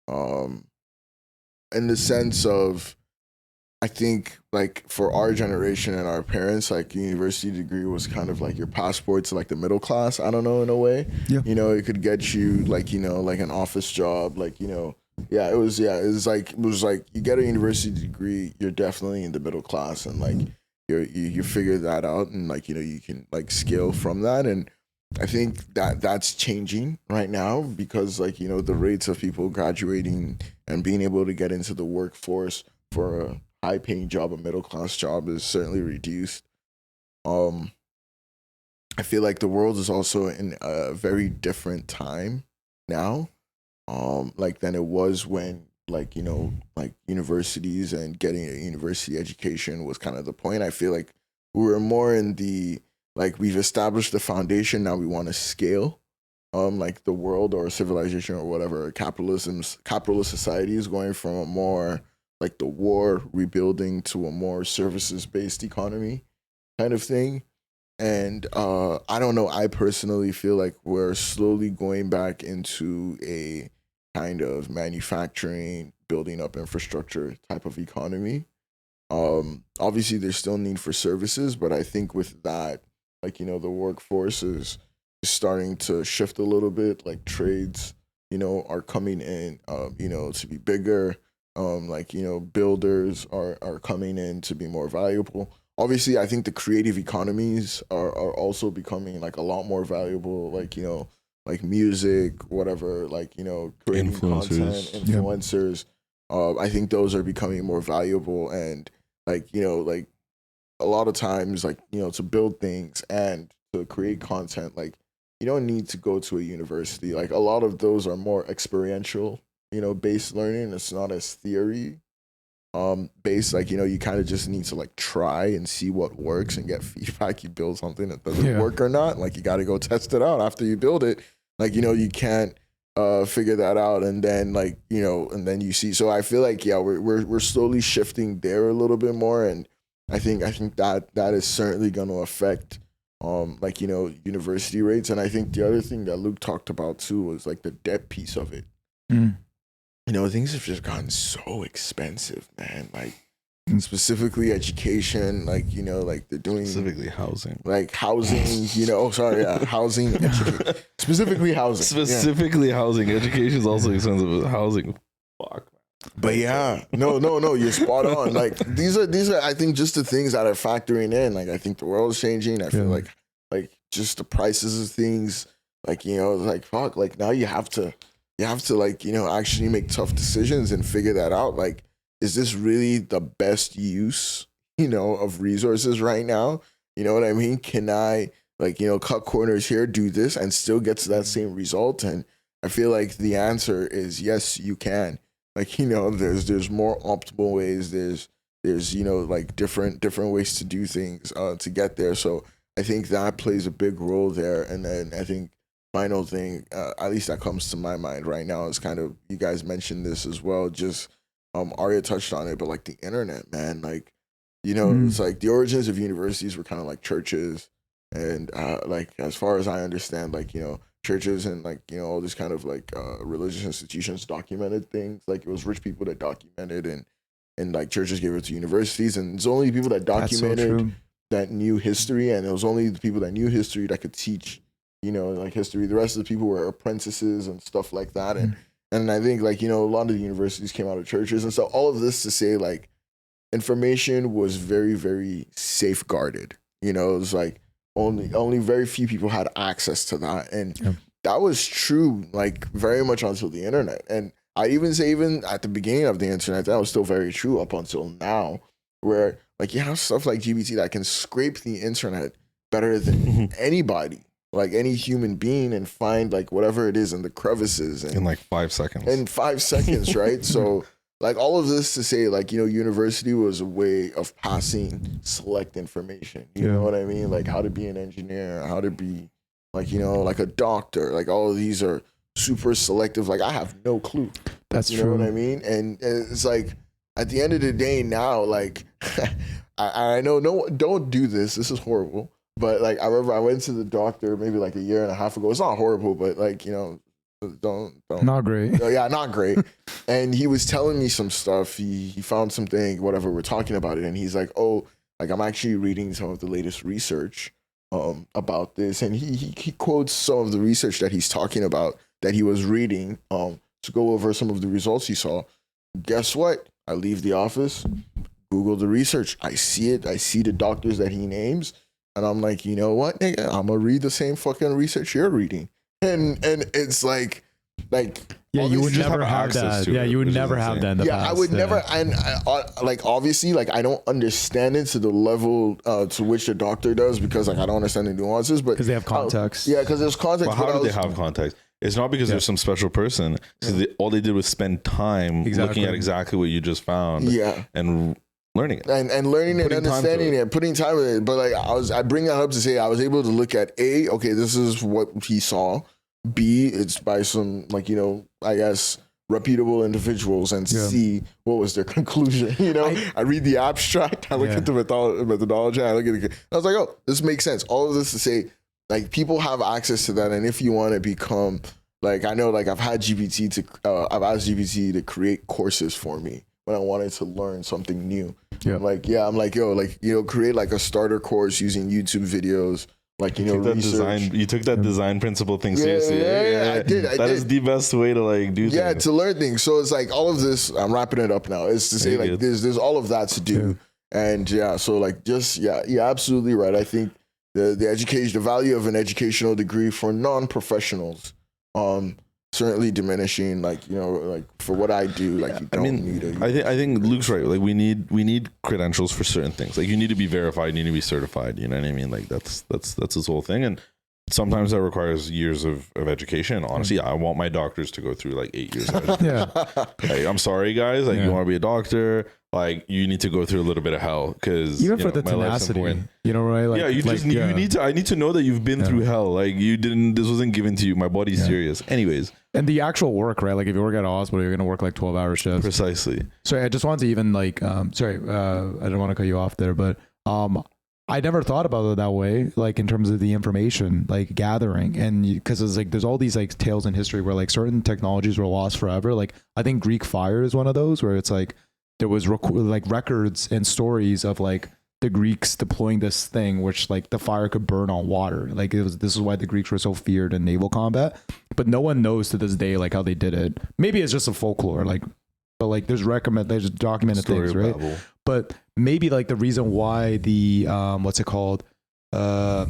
Speaker 3: In the sense of, I think like for our generation and our parents, like university degree was kind of like your passport to like the middle class. I don't know, in a way.
Speaker 2: Yeah.
Speaker 3: You know, it could get you like, you know, like an office job, like, you know, it was like you get a university degree, you're definitely in the middle class, and like you figure that out, and like, you know, you can like scale from that. And I think that's changing right now because like, you know, the rates of people graduating and being able to get into the workforce for a high paying job, a middle class job, is certainly reduced. I feel like the world is also in a very different time now, like than it was when, like, you know, like universities and getting a university education was kind of the point. I feel like we were more in the, like, we've established the foundation, now we want to scale. Like the world or civilization or whatever, capitalist society is going from a more like the war rebuilding to a more services-based economy kind of thing. And I don't know, I personally feel like we're slowly going back into a kind of manufacturing, building up infrastructure type of economy. Obviously there's still need for services, but I think with that, like, you know, the workforce is starting to shift a little bit, like trades, you know, are coming in, you know, to be bigger. Like, you know, builders are coming in to be more valuable. Obviously, I think the creative economies are also becoming like a lot more valuable, like, you know, like music, whatever, like, you know, creating content, influencers. I think those are becoming more valuable. And like, you know, like a lot of times, like, you know, to build things and to create content, like you don't need to go to a university. Like a lot of those are more experiential, you know, based learning. It's not as theory based. Like, you know, you kind of just need to like try and see what works and get feedback. You build something that doesn't work or not, like you got to go test it out after you build it. Like, you know, you can't figure that out and then like, you know, and then you see. So I feel like, yeah, we're slowly shifting there a little bit more. And I think that is certainly going to affect like, you know, university rates. And I think the other thing that Luke talked about too was like the debt piece of it. You know, things have just gotten so expensive, man. Like specifically education, like, you know, like they're doing
Speaker 1: specifically housing,
Speaker 3: like housing, you know, housing, specifically housing.
Speaker 1: Specifically housing. Education is also expensive, but housing, fuck.
Speaker 3: But yeah, no, you're spot on. Like these are I think just the things that are factoring in. Like I think the world's changing. I feel like just the prices of things, like, you know, like fuck, like now you have to like, you know, actually make tough decisions and figure that out. Like, is this really the best use, you know, of resources right now? You know what I mean? Can I, like, you know, cut corners here, do this, and still get to that same result? And I feel like the answer is yes, you can. Like, you know, there's more optimal ways. There's you know, like different ways to do things to get there. So I think that plays a big role there. And then I think final thing, at least that comes to my mind right now, is kind of, you guys mentioned this as well. Just Arya touched on it, but like the internet, man, like, you know, it's like the origins of universities were kind of like churches, and like as far as I understand, like, you know, churches and like, you know, all these kind of like religious institutions documented things. Like it was rich people that documented, and like churches gave it to universities, and it's only people that documented that knew history, and it was only the people that knew history that could teach, you know, like history. The rest of the people were apprentices and stuff like that. And I think, like, you know, a lot of the universities came out of churches, and so all of this to say, like, information was very, very safeguarded. You know, it was like only very few people had access to that, and that was true, like, very much until the internet. And I even say, even at the beginning of the internet, that was still very true up until now, where like you have stuff like GPT that can scrape the internet better than anybody, like any human being, and find like whatever it is in the crevices
Speaker 1: in like 5 seconds.
Speaker 3: In 5 seconds, right? So like all of this to say, like, you know, university was a way of passing select information. You know what I mean? Like how to be an engineer, how to be, like, you know, like a doctor. Like all of these are super selective. Like I have no clue.
Speaker 2: That's
Speaker 3: you
Speaker 2: true.
Speaker 3: know what I mean? And it's like at the end of the day now, like I know don't do this. This is horrible. But like I remember I went to the doctor maybe like a year and a half ago. It's not horrible, but like, you know, don't
Speaker 2: not great.
Speaker 3: Yeah, not great. And he was telling me some stuff. He found something, whatever, we're talking about it, and he's like, oh, like I'm actually reading some of the latest research about this, and he quotes some of the research that he's talking about that he was reading to go over some of the results he saw. Guess what? I leave the office, Google the research. I see it. I see the doctors that he names, and I'm like, you know what, nigga? I'm gonna read the same fucking research you're reading. And it's like
Speaker 2: yeah, you would never have that. Yeah, you would never have that in the past.
Speaker 3: I would never. And like obviously, like I don't understand it to the level to which the doctor does, because like I don't understand the nuances. But
Speaker 2: because they have context.
Speaker 3: Yeah, because there's context.
Speaker 1: But how do they have context? It's not because there's some special person. All they did was spend time looking at exactly what you just found. And learning it
Speaker 3: and learning and understanding it, putting time in it. But like I bring that up to say I was able to look at A, okay, this is what he saw. B, it's by some, like, you know, I guess reputable individuals, and C, what was their conclusion? You know, I read the abstract, I look at the methodology, I look at it, I was like, oh, this makes sense. All of this to say, like, people have access to that, and if you want to become, like, I know, like, I've asked GPT to create courses for me when I wanted to learn something new. I'm like, yo, like, you know, create like a starter course using YouTube videos. Like, you know,
Speaker 1: you took that design principle thing seriously.
Speaker 3: I did.
Speaker 1: That is the best way to like do things.
Speaker 3: Yeah, to learn things. So it's like all of this, I'm wrapping it up now, is to say like there's all of that to do. And so like just, you're absolutely right. I think the education, the value of an educational degree for non-professionals, certainly diminishing, like, you know, like for what I do, like you don't need it.
Speaker 1: I think Luke's right. Like we need credentials for certain things. Like you need to be verified, you need to be certified. You know what I mean? Like that's his whole thing. And sometimes that requires years of education. Honestly, I want my doctors to go through like 8 years of education. Like, I'm sorry, guys. Like you want to be a doctor, like you need to go through a little bit of hell, because
Speaker 2: even for the tenacity, you know, right? Like,
Speaker 1: you need to. I need to know that you've been through hell. Like this wasn't given to you. My body's serious. Anyways,
Speaker 2: and the actual work, right? Like if you work at a hospital, you're gonna work like 12-hour shifts.
Speaker 1: Precisely.
Speaker 2: Sorry, I just wanted to even like, I didn't want to cut you off there, but I never thought about it that way, like in terms of the information, like gathering, and because it's like there's all these like tales in history where like certain technologies were lost forever. Like I think Greek fire is one of those, where it's like there was like records and stories of like the Greeks deploying this thing, which like the fire could burn on water. Like this is why the Greeks were so feared in naval combat. But no one knows to this day like how they did it. Maybe it's just a folklore, like but like there's documented
Speaker 1: Story
Speaker 2: things,
Speaker 1: of
Speaker 2: right?
Speaker 1: Babel.
Speaker 2: But maybe like the reason why the what's it called? The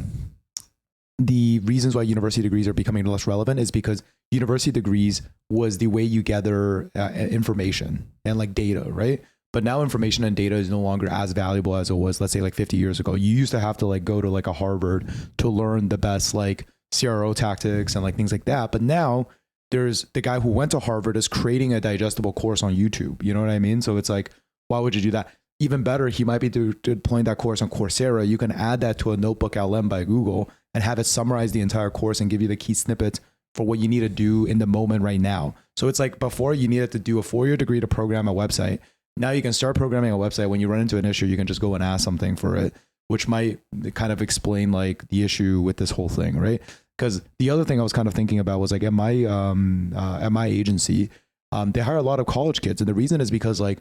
Speaker 2: reasons why university degrees are becoming less relevant is because university degrees was the way you gather information and like data, right? But now information and data is no longer as valuable as it was, let's say like 50 years ago. You used to have to like go to like a Harvard to learn the best like CRO tactics and like things like that. But now there's the guy who went to Harvard is creating a digestible course on YouTube. You know what I mean? So it's like, why would you do that? Even better, he might be deploying that course on Coursera. You can add that to a notebook LM by Google and have it summarize the entire course and give you the key snippets for what you need to do in the moment right now. So it's like before you needed to do a 4-year degree to program a website. Now you can start programming a website. When you run into an issue, you can just go and ask something for it, which might kind of explain like the issue with this whole thing, right? Because the other thing I was kind of thinking about was like at my agency, they hire a lot of college kids. And the reason is because like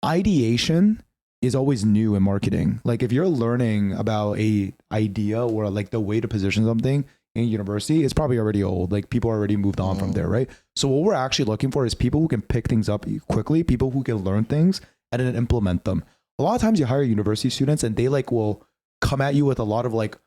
Speaker 2: ideation is always new in marketing. Like if you're learning about a idea or like the way to position something in university, it's probably already old. Like people already moved on from there, right? So what we're actually looking for is people who can pick things up quickly, people who can learn things and then implement them. A lot of times you hire university students and they like will come at you with a lot of like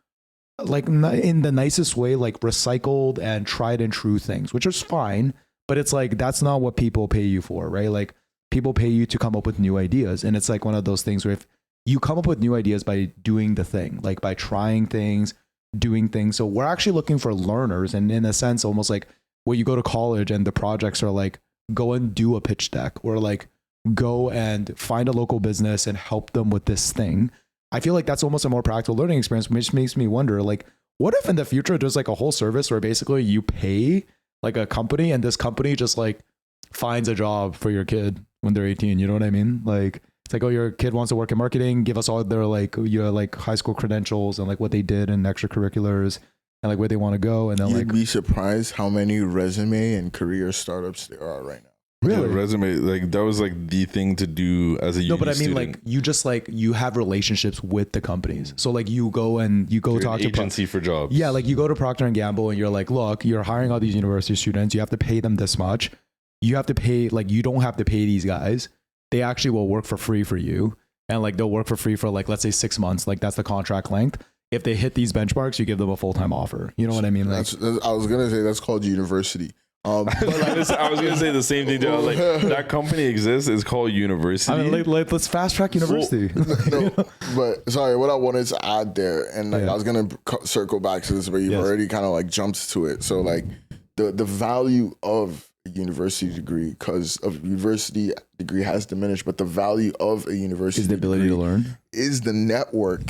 Speaker 2: in the nicest way, like recycled and tried and true things, which is fine, but it's like, that's not what people pay you for, right? Like people pay you to come up with new ideas. And it's like one of those things where if you come up with new ideas by doing the thing, like by trying things, doing things. So we're actually looking for learners. And in a sense, almost like where you go to college and the projects are like, go and do a pitch deck or like go and find a local business and help them with this thing. I feel like that's almost a more practical learning experience, which makes me wonder, like, what if in the future there's like a whole service where basically you pay like a company and this company just like finds a job for your kid when they're 18, you know what I mean? Like it's like, oh, your kid wants to work in marketing, give us all their like your like high school credentials and like what they did in extracurriculars and like where they want to go. And then
Speaker 3: You'd be surprised how many resume and career startups there are right now.
Speaker 2: Really?
Speaker 1: Yeah, resume, like that was like the thing to do as a uni
Speaker 2: No, but I mean,
Speaker 1: student.
Speaker 2: like you just like you have relationships with the companies. So like you go
Speaker 1: You're
Speaker 2: talk
Speaker 1: an agency for jobs.
Speaker 2: Yeah, like you go to Procter and Gamble and you're like, look, you're hiring all these university students. You have to pay them this much. You have to pay, like you don't have to pay these guys. They actually will work for free for you. And like they'll work for free for like, let's say 6 months. Like that's the contract length. If they hit these benchmarks, you give them a full-time offer. You know what I mean? Like,
Speaker 3: I was going to say that's called university.
Speaker 1: I was gonna say the same thing. I was like, that company exists. It's called university.
Speaker 2: I mean, like, let's fast track university.
Speaker 3: No, but sorry, what I wanted to add there, and like I was gonna circle back to this, but you've already kind of like jumped to it. So like the value of a university degree, because of university degree has diminished, but the value of a university
Speaker 2: is the ability to learn,
Speaker 3: is the network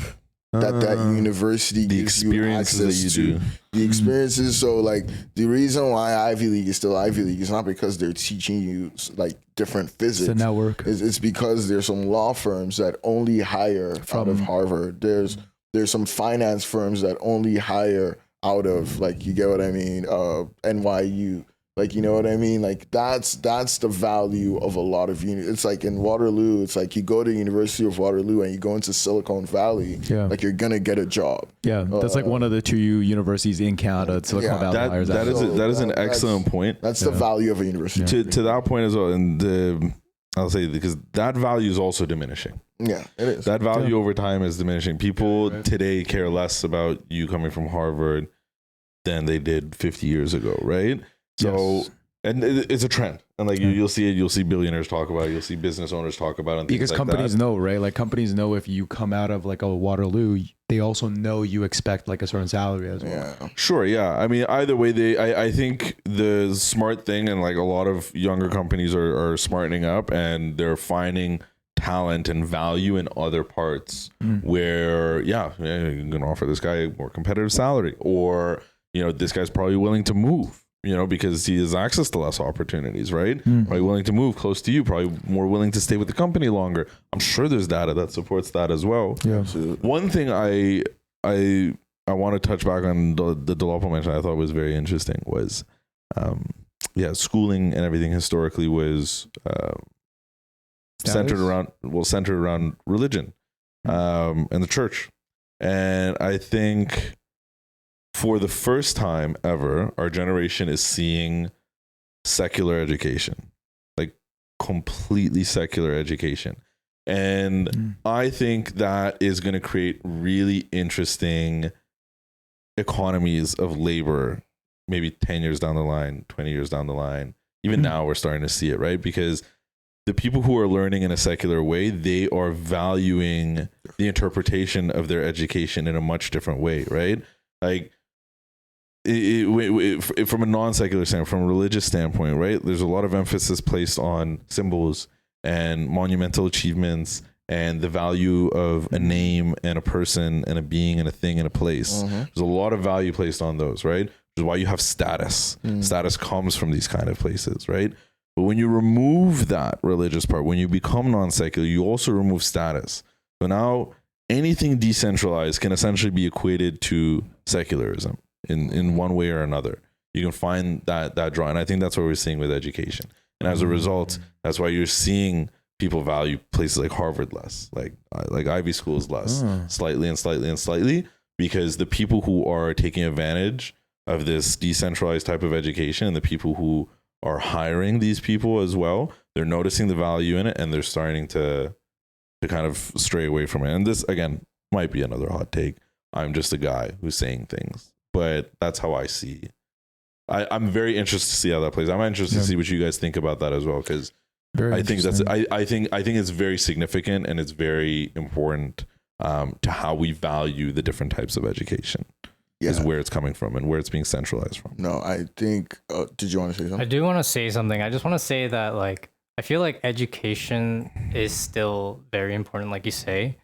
Speaker 3: that university
Speaker 1: the
Speaker 3: gives you
Speaker 1: experiences
Speaker 3: access
Speaker 1: that you
Speaker 3: to.
Speaker 1: do.
Speaker 3: The experiences. So like the reason why Ivy League is still Ivy League is not because they're teaching you like different physics.
Speaker 2: it's a network.
Speaker 3: It's because there's some law firms that only hire out of Harvard. There's some finance firms that only hire out of, like, you get what I mean, NYU. Like, you know what I mean? Like that's the value of a lot of it's like in Waterloo, it's like you go to University of Waterloo and you go into Silicon Valley, like you're gonna get a job.
Speaker 2: Yeah, that's like one of the 2 universities in Canada. Silicon Valley hires
Speaker 1: that is an excellent point.
Speaker 3: That's the value of a university.
Speaker 1: To that point as well, and I'll say, because that value is also diminishing.
Speaker 3: Yeah, it is.
Speaker 1: That value over time is diminishing. People today care less about you coming from Harvard than they did 50 years ago, right? So, and it's a trend, and like you'll see it. You'll see billionaires talk about it. You'll see business owners talk about it. And
Speaker 2: because
Speaker 1: like
Speaker 2: companies know, right? Like companies know if you come out of like a Waterloo, they also know you expect like a certain salary as well.
Speaker 3: Yeah.
Speaker 1: Sure. Yeah. I mean, either way, I think the smart thing, and like a lot of younger companies are smartening up, and they're finding talent and value in other parts where, you're going to offer this guy a more competitive salary, or, this guy's probably willing to move. Because he has access to less opportunities, right? Probably willing to move close to you, probably more willing to stay with the company longer. I'm sure there's data that supports that as well.
Speaker 2: Yeah.
Speaker 1: One thing I want to touch back on the Dolapo mention I thought was very interesting was, schooling and everything historically was centered around religion and the church. And I think for the first time ever, our generation is seeing secular education. Like completely secular education. And I think that is going to create really interesting economies of labor, maybe 10 years down the line, 20 years down the line. Even now we're starting to see it, right? Because the people who are learning in a secular way, they are valuing the interpretation of their education in a much different way, right? Like, from a non-secular standpoint, from a religious standpoint, right? There's a lot of emphasis placed on symbols and monumental achievements and the value of a name and a person and a being and a thing and a place. There's a lot of value placed on those, right? Which is why you have status. Status comes from these kind of places, right? But when you remove that religious part, when you become non-secular, you also remove status. So now anything decentralized can essentially be equated to secularism in one way or another. You can find that draw. And I think that's what we're seeing with education. And as a result, that's why you're seeing people value places like Harvard less, like Ivy schools less, slightly, because the people who are taking advantage of this decentralized type of education and the people who are hiring these people as well, they're noticing the value in it and they're starting to kind of stray away from it. And this, again, might be another hot take. I'm just a guy who's saying things, but that's how I see. I'm very interested to see how that plays. I'm interested to see what you guys think about that as well, because I think I think it's very significant and it's very important to how we value the different types of education. Is where it's coming from and where it's being centralized from.
Speaker 3: No, I think. Did you want to say something?
Speaker 4: I do want to say something. I just want to say that, like, I feel like education is still very important, like you say.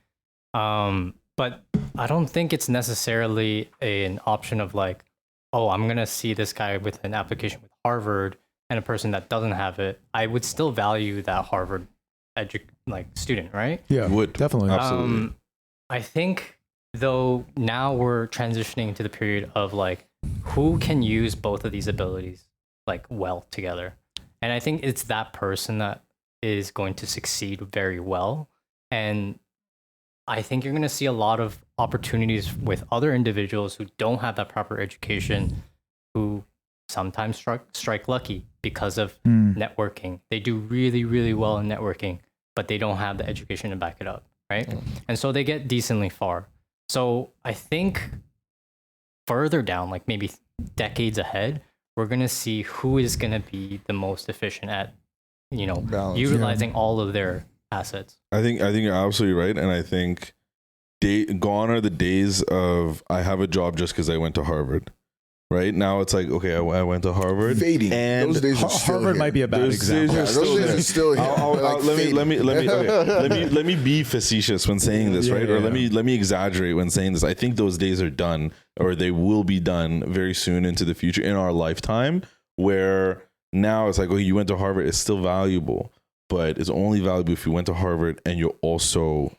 Speaker 4: But I don't think it's necessarily an option of like, oh, I'm going to see this guy with an application with Harvard and a person that doesn't have it. I would still value that Harvard student, right?
Speaker 2: Yeah,
Speaker 1: would
Speaker 2: definitely.
Speaker 1: Absolutely.
Speaker 4: I think, though, now we're transitioning into the period of like, who can use both of these abilities like well together? And I think it's that person that is going to succeed very well. And I think you're going to see a lot of opportunities with other individuals who don't have that proper education, who sometimes strike lucky because of networking. They do really, really well in networking, but they don't have the education to back it up, right? And so they get decently far. So I think further down, like maybe decades ahead, we're going to see who is going to be the most efficient at, utilizing all of their assets.
Speaker 1: I think you're absolutely right, and I think gone are the days of I have a job just because I went to Harvard. Right now, it's like, okay, I went to Harvard.
Speaker 3: Fading. And those days are still
Speaker 2: Harvard
Speaker 3: here.
Speaker 2: might be a bad example.
Speaker 3: Those days are still here.
Speaker 1: Let me be facetious when saying this, right? Or let me exaggerate when saying this. I think those days are done, or they will be done very soon into the future in our lifetime. Where now it's like, oh, you went to Harvard, it's still valuable, but it's only valuable if you went to Harvard and you're also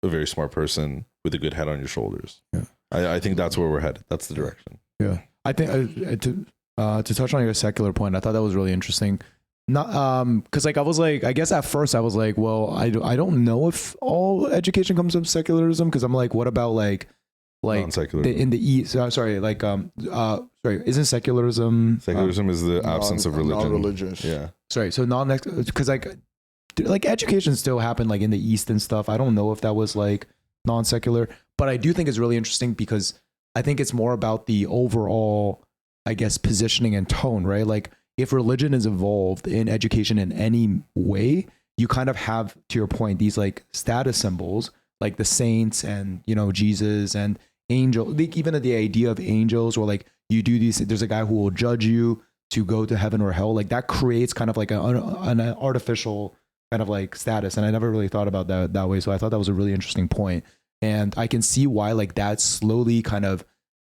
Speaker 1: a very smart person with a good head on your shoulders. Yeah. I think that's where we're headed. That's the direction.
Speaker 2: Yeah. I think to touch on your secular point, I thought that was really interesting. Not because like I was like, I guess at first I was like, well, I don't know if all education comes from secularism, because I'm like, what about like in the East? Sorry, isn't secularism?
Speaker 1: Secularism is the absence of religion.
Speaker 3: Non-religious.
Speaker 1: Yeah.
Speaker 2: Sorry, so because like education still happened like in the East and stuff. I don't know if that was like non-secular, but I do think it's really interesting because I think it's more about the overall, I guess, positioning and tone, right? Like if religion is involved in education in any way, you kind of have, to your point, these like status symbols, like the saints and, Jesus and angel, even the idea of angels, or like you do these, there's a guy who will judge you to go to heaven or hell. Like that creates kind of like an artificial kind of like status. And I never really thought about that way. So I thought that was a really interesting point. And I can see why like that slowly kind of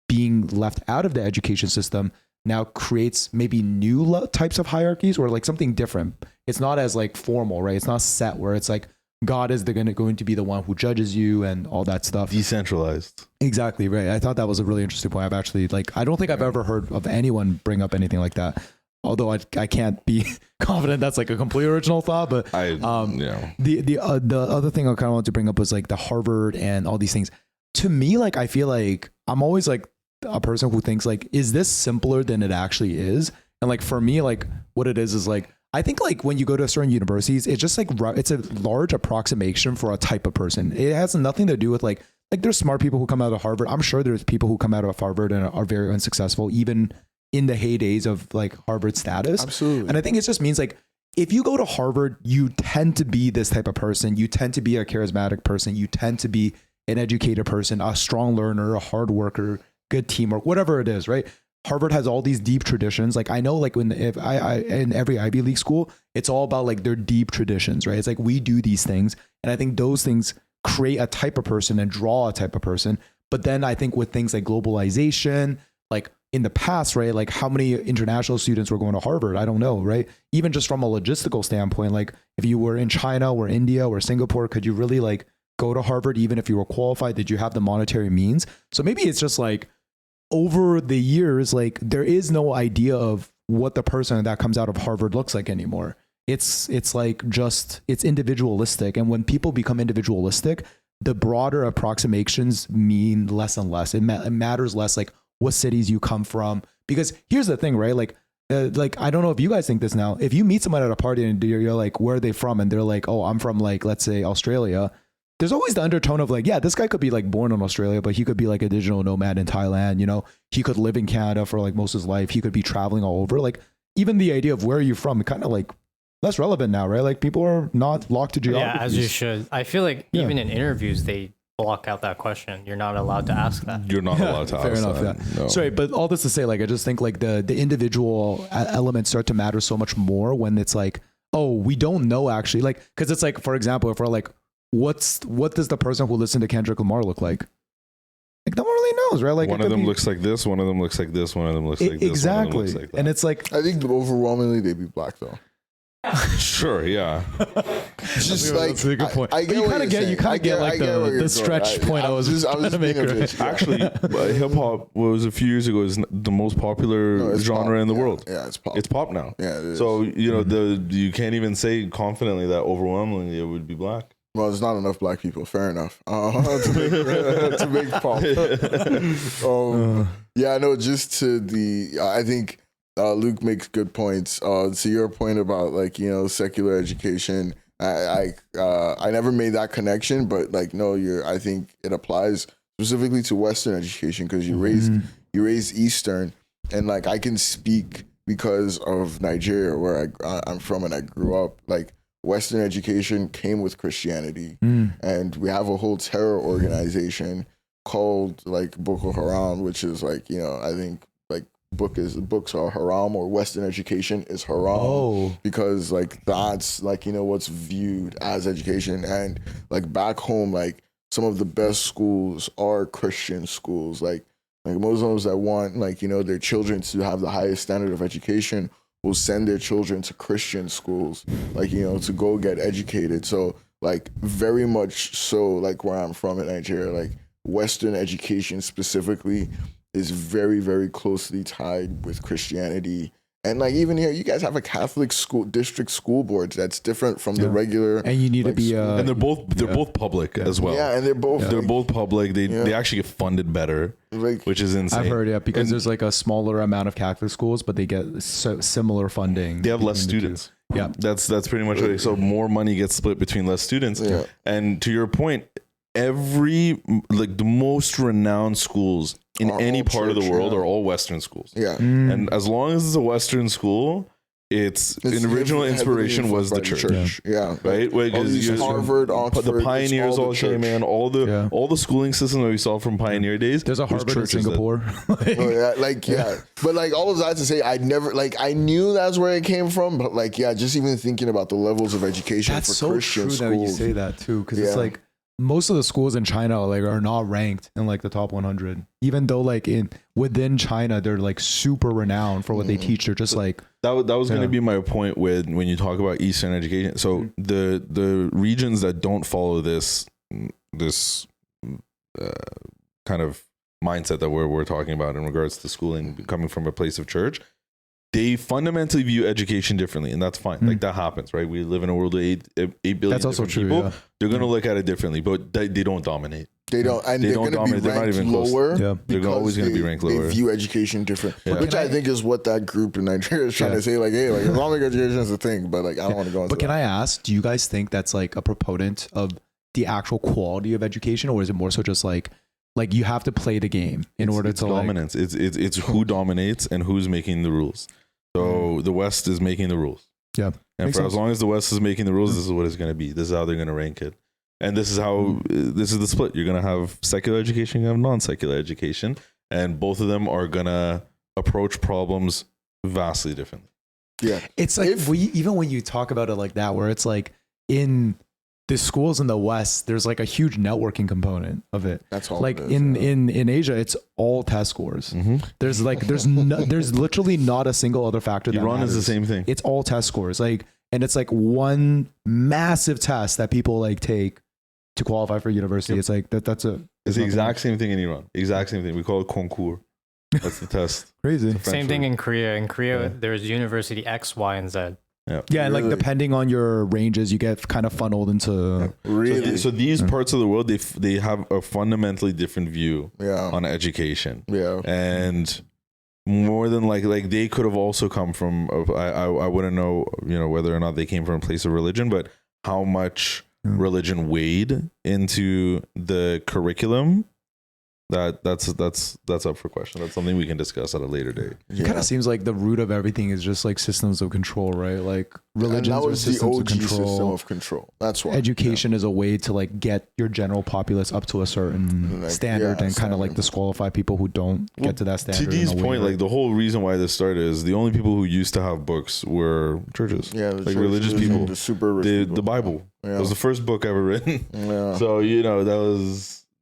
Speaker 2: being left out of the education system now creates maybe new types of hierarchies, or like something different. It's not as like formal, right? It's not set where it's like God is going to be the one who judges you and all that stuff.
Speaker 1: Decentralized.
Speaker 2: Exactly, right. I thought that was a really interesting point. I've actually I don't think I've ever heard of anyone bring up anything like that. Although I can't be confident that's like a completely original thought, but the other thing I kind of wanted to bring up was like the Harvard and all these things. To me, like I feel like I'm always like a person who thinks like, is this simpler than it actually is? And like for me, like what it is like I think like when you go to certain universities, it's just like it's a large approximation for a type of person. It has nothing to do with like there's smart people who come out of Harvard. I'm sure there's people who come out of Harvard and are very unsuccessful, even in the heydays of like Harvard status.
Speaker 3: Absolutely.
Speaker 2: And I think it just means like if you go to Harvard, you tend to be this type of person. You tend to be a charismatic person. You tend to be an educated person, a strong learner, a hard worker, good teamwork, whatever it is, right? Harvard has all these deep traditions. Like I know, like if I in every Ivy League school, it's all about like their deep traditions, right? It's like we do these things, and I think those things create a type of person and draw a type of person. But then I think with things like globalization, like in the past, right? Like how many international students were going to Harvard? I don't know, right? Even just from a logistical standpoint, like if you were in China or India or Singapore, could you really like go to Harvard even if you were qualified? Did you have the monetary means? So maybe it's just like over the years, like there is no idea of what the person that comes out of Harvard looks like anymore. It's like just it's individualistic, and when people become individualistic, the broader approximations mean less and less. It matters less like what cities you come from, because here's the thing, right? Like I don't know if you guys think this now. If you meet someone at a party and you're like, where are they from? And they're like, oh, I'm from like let's say Australia. There's always the undertone of like, yeah, this guy could be like born in Australia, but he could be like a digital nomad in Thailand. You know, he could live in Canada for like most of his life. He could be traveling all over. Like even the idea of where are you from, kind of like less relevant now, right? Like people are not locked to geography.
Speaker 4: Yeah, as you should. I feel like even in interviews, they block out that question. You're not allowed to ask that.
Speaker 1: You're not allowed to
Speaker 2: Fair
Speaker 1: ask
Speaker 2: enough,
Speaker 1: that.
Speaker 2: yeah.
Speaker 1: No.
Speaker 2: Sorry, but all this to say, like, I just think like the individual elements start to matter so much more when it's like, oh, we don't know actually. Like, because it's like, for example, if we're like, what does the person who listened to Kendrick Lamar look like? Like no one really knows, right? Like
Speaker 1: one of them looks like this, one of them looks like this, one of them looks like this.
Speaker 2: Exactly.
Speaker 1: One of them looks like that.
Speaker 2: And it's like
Speaker 3: I think overwhelmingly they'd be black though.
Speaker 1: Sure, yeah.
Speaker 3: It's just like
Speaker 2: that's a good point.
Speaker 3: I
Speaker 2: But you kind of get like the stretch point I was
Speaker 3: just
Speaker 2: trying to make.
Speaker 3: being a bitch, yeah.
Speaker 1: Actually, hip hop was a few years ago is the most popular
Speaker 3: No, it's
Speaker 1: genre
Speaker 3: pop.
Speaker 1: in the
Speaker 3: Yeah,
Speaker 1: world.
Speaker 3: Yeah, it's pop.
Speaker 1: It's pop now.
Speaker 3: Yeah, it is.
Speaker 1: So you know you can't even say confidently that overwhelmingly it would be black.
Speaker 3: Well, there's not enough black people. Fair enough. To make pop. Yeah, no. Just to the, I think Luke makes good points. To your point about like secular education, I never made that connection, but like no, I think it applies specifically to Western education because you raised Eastern, and like I can speak because of Nigeria where I'm from and I grew up. Like Western education came with Christianity, and we have a whole terror organization called like Boko Haram, which is like I think like books are haram, or Western education is haram because like that's like what's viewed as education. And like back home, like some of the best schools are Christian schools, like Muslims that want like their children to have the highest standard of education will send their children to Christian schools, like to go get educated. So like very much so, like where I'm from in Nigeria, like Western education specifically is very, very closely tied with Christianity. And like even here, you guys have a Catholic school district school board that's different from the regular. And
Speaker 2: you need to be
Speaker 1: and they're both public as well.
Speaker 3: Yeah, and they're both
Speaker 1: public. They actually get funded better,
Speaker 3: like,
Speaker 1: which is insane.
Speaker 2: I've heard because there's like a smaller amount of Catholic schools, but they get similar funding.
Speaker 1: They have less students.
Speaker 2: Yeah,
Speaker 1: that's pretty much it. So more money gets split between less students.
Speaker 3: Yeah.
Speaker 1: And to your point, the most renowned schools in any part of the world are all Western schools.
Speaker 3: Yeah.
Speaker 1: And as long as it's a Western school, its original inspiration was the church.
Speaker 3: Yeah.
Speaker 1: Right?
Speaker 3: All these Harvard, Oxford,
Speaker 1: the pioneers all came in, all the schooling system that we saw from pioneer days.
Speaker 2: There's a Harvard in Singapore.
Speaker 3: But like all of that to say, I knew that's where it came from, but like just even thinking about the levels of education
Speaker 2: that's
Speaker 3: for
Speaker 2: so
Speaker 3: Christian
Speaker 2: true
Speaker 3: schools.
Speaker 2: that you say that too, because it's like most of the schools in China like are not ranked in like the top 100, even though like within China they're like super renowned for what they teach. They're just like
Speaker 1: that was going to be my point when you talk about Eastern education. So the regions that don't follow this kind of mindset that we're talking about in regards to schooling coming from a place of church, they fundamentally view education differently, and that's fine. Like that happens, right? We live in a world of 8 billion
Speaker 2: That's also true,
Speaker 1: people.
Speaker 2: yeah.
Speaker 1: They're going to look at it differently, but they don't dominate.
Speaker 3: They don't, and they're going to be
Speaker 1: They're not
Speaker 3: ranked
Speaker 1: even close.
Speaker 3: lower.
Speaker 2: Yeah.
Speaker 1: They're always going to be ranked lower.
Speaker 3: They view education different,
Speaker 1: Yeah.
Speaker 3: which I think is what that group in Nigeria is trying to say. Like, hey, like Islamic education is a thing, but like I don't want to go into.
Speaker 2: But can I ask, do you guys think that's like a proponent of the actual quality of education, or is it more so just like you have to play the game in order
Speaker 1: it's
Speaker 2: to
Speaker 1: dominance? It's who dominates and who's making the rules. So the West is making the rules.
Speaker 2: Yeah.
Speaker 1: And
Speaker 2: Makes
Speaker 1: for
Speaker 2: sense.
Speaker 1: as long as the West is making the rules, this is what it's going to be. This is how they're going to rank it. And this is how, this is the split. You're going to have secular education, you have non-secular education. And both of them are going to approach problems vastly differently.
Speaker 3: Yeah.
Speaker 2: It's like even when you talk about it like that, where it's like in the schools in the West, there's like a huge networking component of it.
Speaker 3: That's all.
Speaker 2: Like
Speaker 3: it is,
Speaker 2: in Asia, it's all test scores. There's like there's literally not a single other factor. That
Speaker 1: Iran is the
Speaker 2: matters.
Speaker 1: same thing.
Speaker 2: It's all test scores. Like, and it's like one massive test that people like take to qualify for university. It's like that's a.
Speaker 1: It's the exact same thing in Iran. Exact same thing. We call it concours. That's the test.
Speaker 2: Crazy.
Speaker 4: Same thing in Korea. In Korea, there's university X, Y, and Z.
Speaker 2: Yeah, and like depending on your ranges, you get kind of funneled into.
Speaker 3: Really?
Speaker 1: So these parts of the world, they have a fundamentally different view
Speaker 3: Yeah.
Speaker 1: on education.
Speaker 3: Yeah.
Speaker 1: And more than like they could have also come from, I wouldn't know, whether or not they came from a place of religion, but how much religion weighed into the curriculum. That's up for question. That's something we can discuss at a later date.
Speaker 2: It kind of seems like the root of everything is just like systems of control, right? Like religions
Speaker 3: And that
Speaker 2: are
Speaker 3: was the
Speaker 2: systems
Speaker 3: OG
Speaker 2: of control.
Speaker 3: system of control. That's why.
Speaker 2: Education is a way to like get your general populace up to a certain
Speaker 3: Like,
Speaker 2: standard
Speaker 3: yeah,
Speaker 2: and kind of like
Speaker 3: standard.
Speaker 2: disqualify people who don't get to that standard.
Speaker 1: To Dee's
Speaker 2: in a way,
Speaker 1: point,
Speaker 2: right?
Speaker 1: like the whole reason why this started is the only people who used to have books were churches.
Speaker 3: Yeah.
Speaker 1: like religious people.
Speaker 3: The super rich people.
Speaker 1: The Bible.
Speaker 3: Yeah.
Speaker 1: It was the first book ever written.
Speaker 3: Yeah.
Speaker 1: So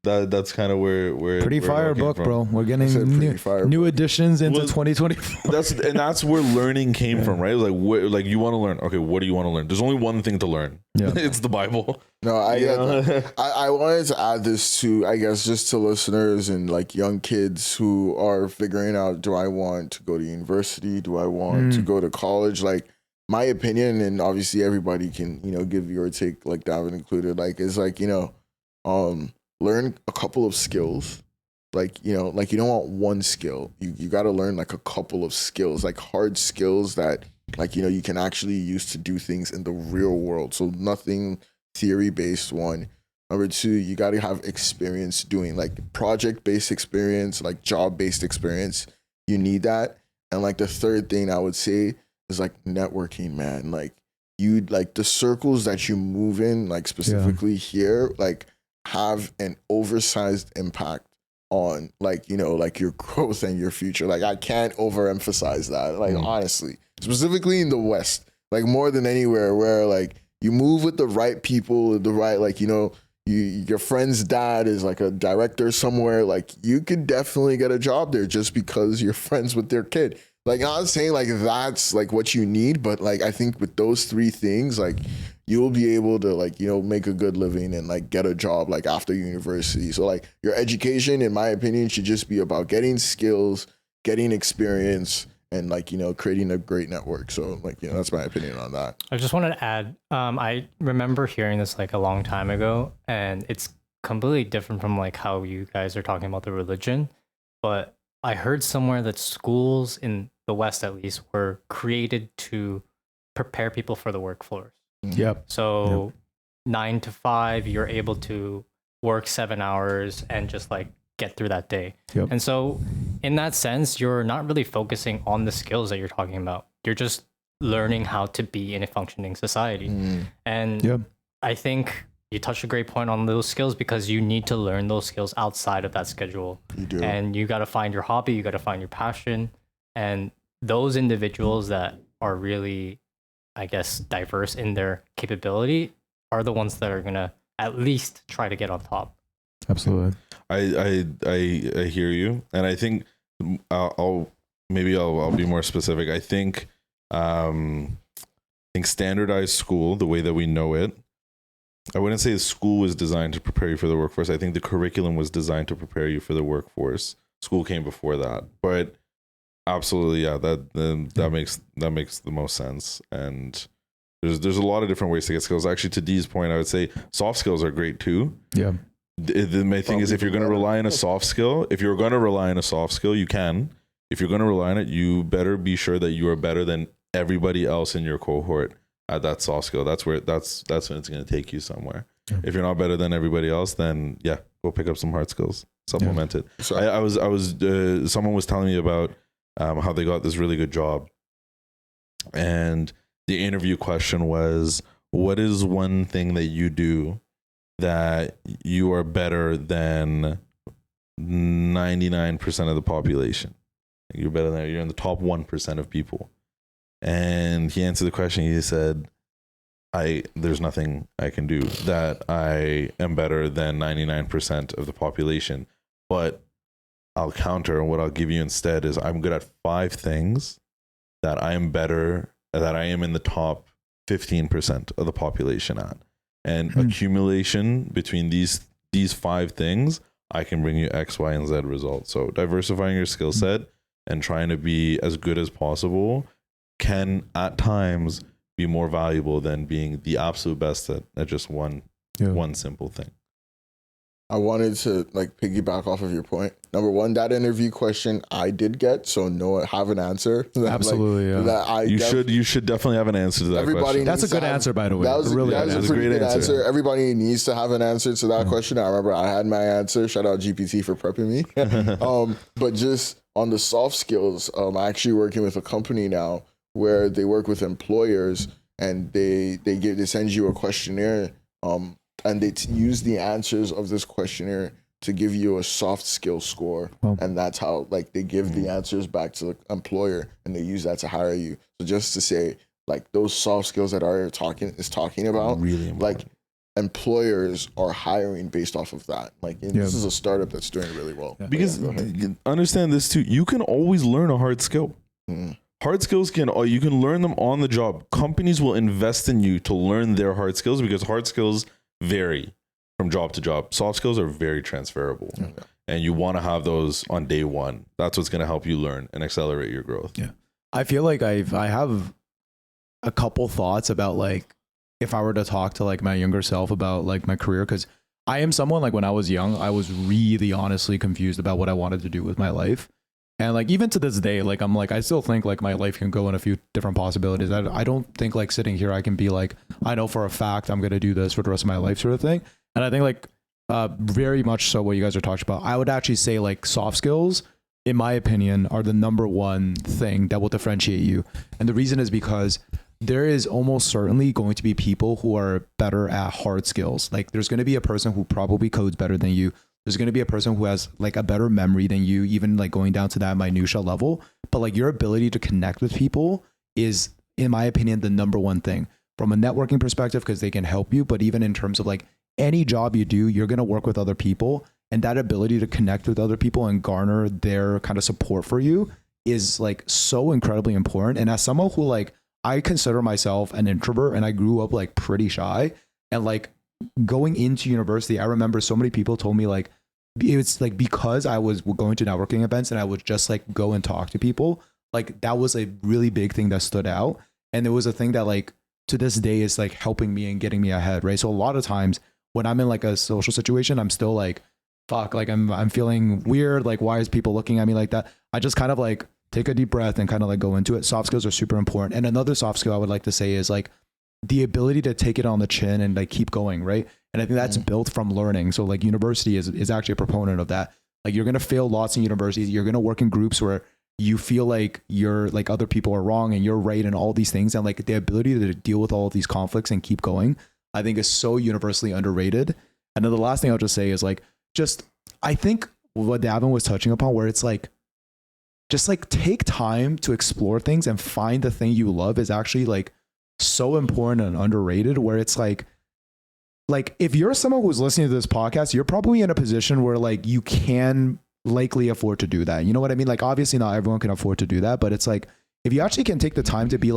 Speaker 1: that's kind of where
Speaker 2: pretty
Speaker 1: where it
Speaker 2: fire
Speaker 1: all came
Speaker 2: book,
Speaker 1: from.
Speaker 2: bro. We're getting
Speaker 3: It's a pretty
Speaker 2: new,
Speaker 3: fire
Speaker 2: new
Speaker 3: book.
Speaker 2: additions into
Speaker 1: Well,
Speaker 2: 2024.
Speaker 1: That's where learning came from, right? Like you want to learn. Okay, what do you want to learn? There's only one thing to learn.
Speaker 2: Yeah.
Speaker 1: It's the Bible.
Speaker 3: No, I
Speaker 1: You
Speaker 3: get
Speaker 1: know?
Speaker 3: that. I wanted to add this to, I guess, just to listeners and like young kids who are figuring out, do I want to go to university? Do I want to go to college? Like my opinion, and obviously everybody can, give your take, like David included, like is like, learn a couple of skills. Like, you don't want one skill. You got to learn like a couple of skills, like hard skills that like, you can actually use to do things in the real world. So nothing theory-based one. Number two, you got to have experience doing like project-based experience, like job-based experience. You need that. And like the third thing I would say is like networking, man. Like the circles that you move in, like specifically here, like have an oversized impact on like, like your growth and your future. Like I can't overemphasize that. Like honestly, specifically in the West, like more than anywhere where like you move with the right people, the right, like, your friend's dad is like a director somewhere, like you could definitely get a job there just because you're friends with their kid. Like, I'm not saying like that's like what you need, but like I think with those three things, like you'll be able to like, make a good living and like get a job like after university. So like your education, in my opinion, should just be about getting skills, getting experience, and like, creating a great network. So like, that's my opinion on that.
Speaker 4: I just wanted to add, I remember hearing this like a long time ago, and it's completely different from like how you guys are talking about the religion. But I heard somewhere that schools in the West, at least, were created to prepare people for the workforce.
Speaker 2: Yep.
Speaker 4: So 9 to 5, you're able to work 7 hours and just like get through that day.
Speaker 2: Yep.
Speaker 4: And so in that sense, you're not really focusing on the skills that you're talking about. You're just learning how to be in a functioning society. And I think you touched a great point on those skills, because you need to learn those skills outside of that schedule.
Speaker 3: You do.
Speaker 4: And you got to find your hobby, you got to find your passion. And those individuals that are really, I guess, diverse in their capability are the ones that are going to at least try to get on top.
Speaker 2: Absolutely.
Speaker 1: I hear you, and I think I'll be more specific. I think standardized school, the way that we know it, I wouldn't say the school was designed to prepare you for the workforce. I think the curriculum was designed to prepare you for the workforce. School came before that, but Absolutely, yeah. That makes the most sense. And there's a lot of different ways to get skills. Actually, to Dee's point, I would say soft skills are great too.
Speaker 2: Yeah.
Speaker 1: The main thing is, if you're going to rely on a soft skill, you can. If you're going to rely on it, you better be sure that you are better than everybody else in your cohort at that soft skill. That's when it's going to take you somewhere. Yeah. If you're not better than everybody else, then yeah, go pick up some hard skills, supplement it. Someone was telling me about how they got this really good job, and the interview question was, what is one thing that you do that you are better than 99% of the population? You're better than, you're in the top 1% of people. And he answered the question. He said, there's nothing I can do that I am better than 99% of the population, but I'll counter, and what I'll give you instead is I'm good at 5 things that I am in the top 15% of the population at. And accumulation between these 5 things, I can bring you X, Y, and Z results. So diversifying your skill set and trying to be as good as possible can at times be more valuable than being the absolute best at just one simple thing.
Speaker 3: I wanted to piggyback off of your point. Number one, that interview question I did get, so have an answer.
Speaker 2: Absolutely,
Speaker 1: You should definitely have an answer to that question.
Speaker 2: That's a good answer, by the way.
Speaker 3: That was a pretty good answer. Everybody needs to have an answer to that question. I remember I had my answer. Shout out GPT for prepping me. But just on the soft skills, I'm actually working with a company now where they work with employers, and they send you a questionnaire, and they use the answers of this questionnaire to give you a soft skill score. And that's how they give the answers back to the employer, and they use that to hire you. So just to say, those soft skills that Arya is talking about,
Speaker 1: really important.
Speaker 3: Employers are hiring based off of that. This is a startup that's doing really well.
Speaker 1: Yeah. Because understand this too, you can always learn a hard skill. Hard skills you can learn them on the job. Companies will invest in you to learn their hard skills, because hard skills vary from job to job. Soft skills are very transferable, and you want to have those on day one. That's what's going to help you learn and accelerate your growth.
Speaker 2: Yeah, I feel like I have a couple thoughts about if I were to talk to my younger self about my career, because I am someone when I was young, I was really honestly confused about what I wanted to do with my life. And even to this day, I still think my life can go in a few different possibilities. I don't think sitting here I can be I know for a fact I'm going to do this for the rest of my life sort of thing. And I think very much so what you guys are talking about, I would actually say soft skills, in my opinion, are the number one thing that will differentiate you. And the reason is because there is almost certainly going to be people who are better at hard skills. There's going to be a person who probably codes better than you. There's going to be a person who has a better memory than you, even going down to that minutia level. But your ability to connect with people is, in my opinion, the number one thing from a networking perspective, because they can help you. But even in terms of any job you do, you're going to work with other people, and that ability to connect with other people and garner their kind of support for you is so incredibly important. And as someone who I consider myself an introvert, and I grew up pretty shy, and going into university, I remember so many people told me it's because I was going to networking events and I would just go and talk to people, that was a really big thing that stood out. And it was a thing that to this day is helping me and getting me ahead, right? So a lot of times when I'm in a social situation, I'm still fuck, I'm feeling weird, why is people looking at me like that? I just kind of take a deep breath and kind of go into it. Soft skills are super important. And another soft skill I would like to say is the ability to take it on the chin and keep going, right? And I think that's built from learning. So university is actually a proponent of that. You're going to fail lots in universities. You're going to work in groups where you feel you're other people are wrong and you're right and all these things. And the ability to deal with all of these conflicts and keep going, I think is so universally underrated. And then the last thing I'll just say is I think what Davin was touching upon, where it's just take time to explore things and find the thing you love, is actually so important and underrated, where it's if you're someone who's listening to this podcast, you're probably in a position where you can likely afford to do that. You know what I mean? Obviously not everyone can afford to do that, but it's if you actually can take the time to be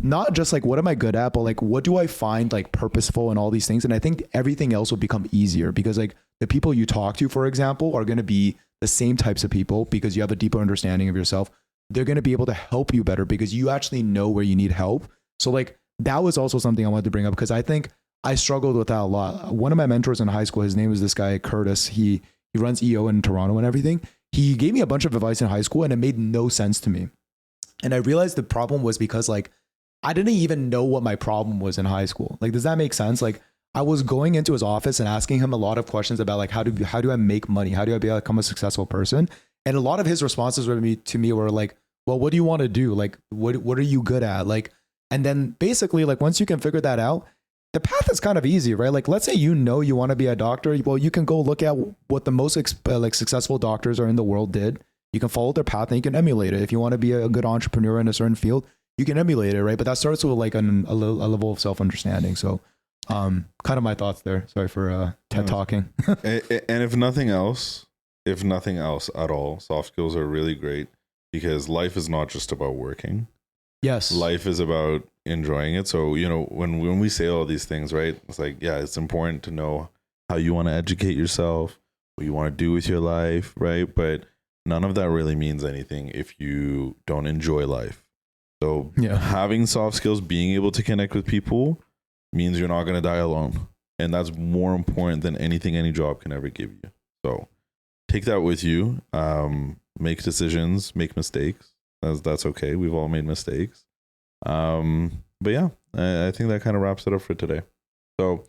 Speaker 2: not just what am I good at, but what do I find purposeful and all these things. And I think everything else will become easier, because the people you talk to, for example, are going to be the same types of people, because you have a deeper understanding of yourself. they're going to be able to help you better because you actually know where you need help. So like that was also something I wanted to bring up because I think I struggled with that a lot. One of my mentors in high school, his name was this guy, Curtis. He runs EO in Toronto and everything. He gave me a bunch of advice in high school and it made no sense to me. And I realized the problem was because like I didn't even know what my problem was in high school. Like, does that make sense? Like I was going into his office and asking him a lot of questions about like, how do I make money? How do I become a successful person? And a lot of his responses to me were like, well, what do you want to do? Like, what are you good at? Like, and then basically like, once you can figure that out, the path is kind of easy, right? Like, let's say, you want to be a doctor. Well, you can go look at what the most successful doctors are in the world did. You can follow their path and you can emulate it. If you want to be a good entrepreneur in a certain field, you can emulate it, right? But that starts with like a level of self-understanding. So, kind of my thoughts there. Sorry for TED talking.
Speaker 1: And if nothing else at all, soft skills are really great because life is not just about working.
Speaker 2: Yes.
Speaker 1: Life is about enjoying it. So, when we say all these things, right? It's like, yeah, it's important to know how you want to educate yourself, what you want to do with your life, right? But none of that really means anything if you don't enjoy life. So having soft skills, being able to connect with people means you're not going to die alone. And that's more important than anything any job can ever give you. So take that with you. Make decisions, make mistakes. That's okay. We've all made mistakes. But yeah, I think that kind of wraps it up for today. So,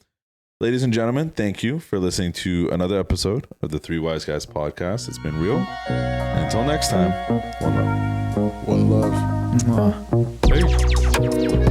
Speaker 1: ladies and gentlemen, thank you for listening to another episode of the Three Wise Guys podcast. It's been real. And until next time, one love.
Speaker 3: One love.
Speaker 1: Hey.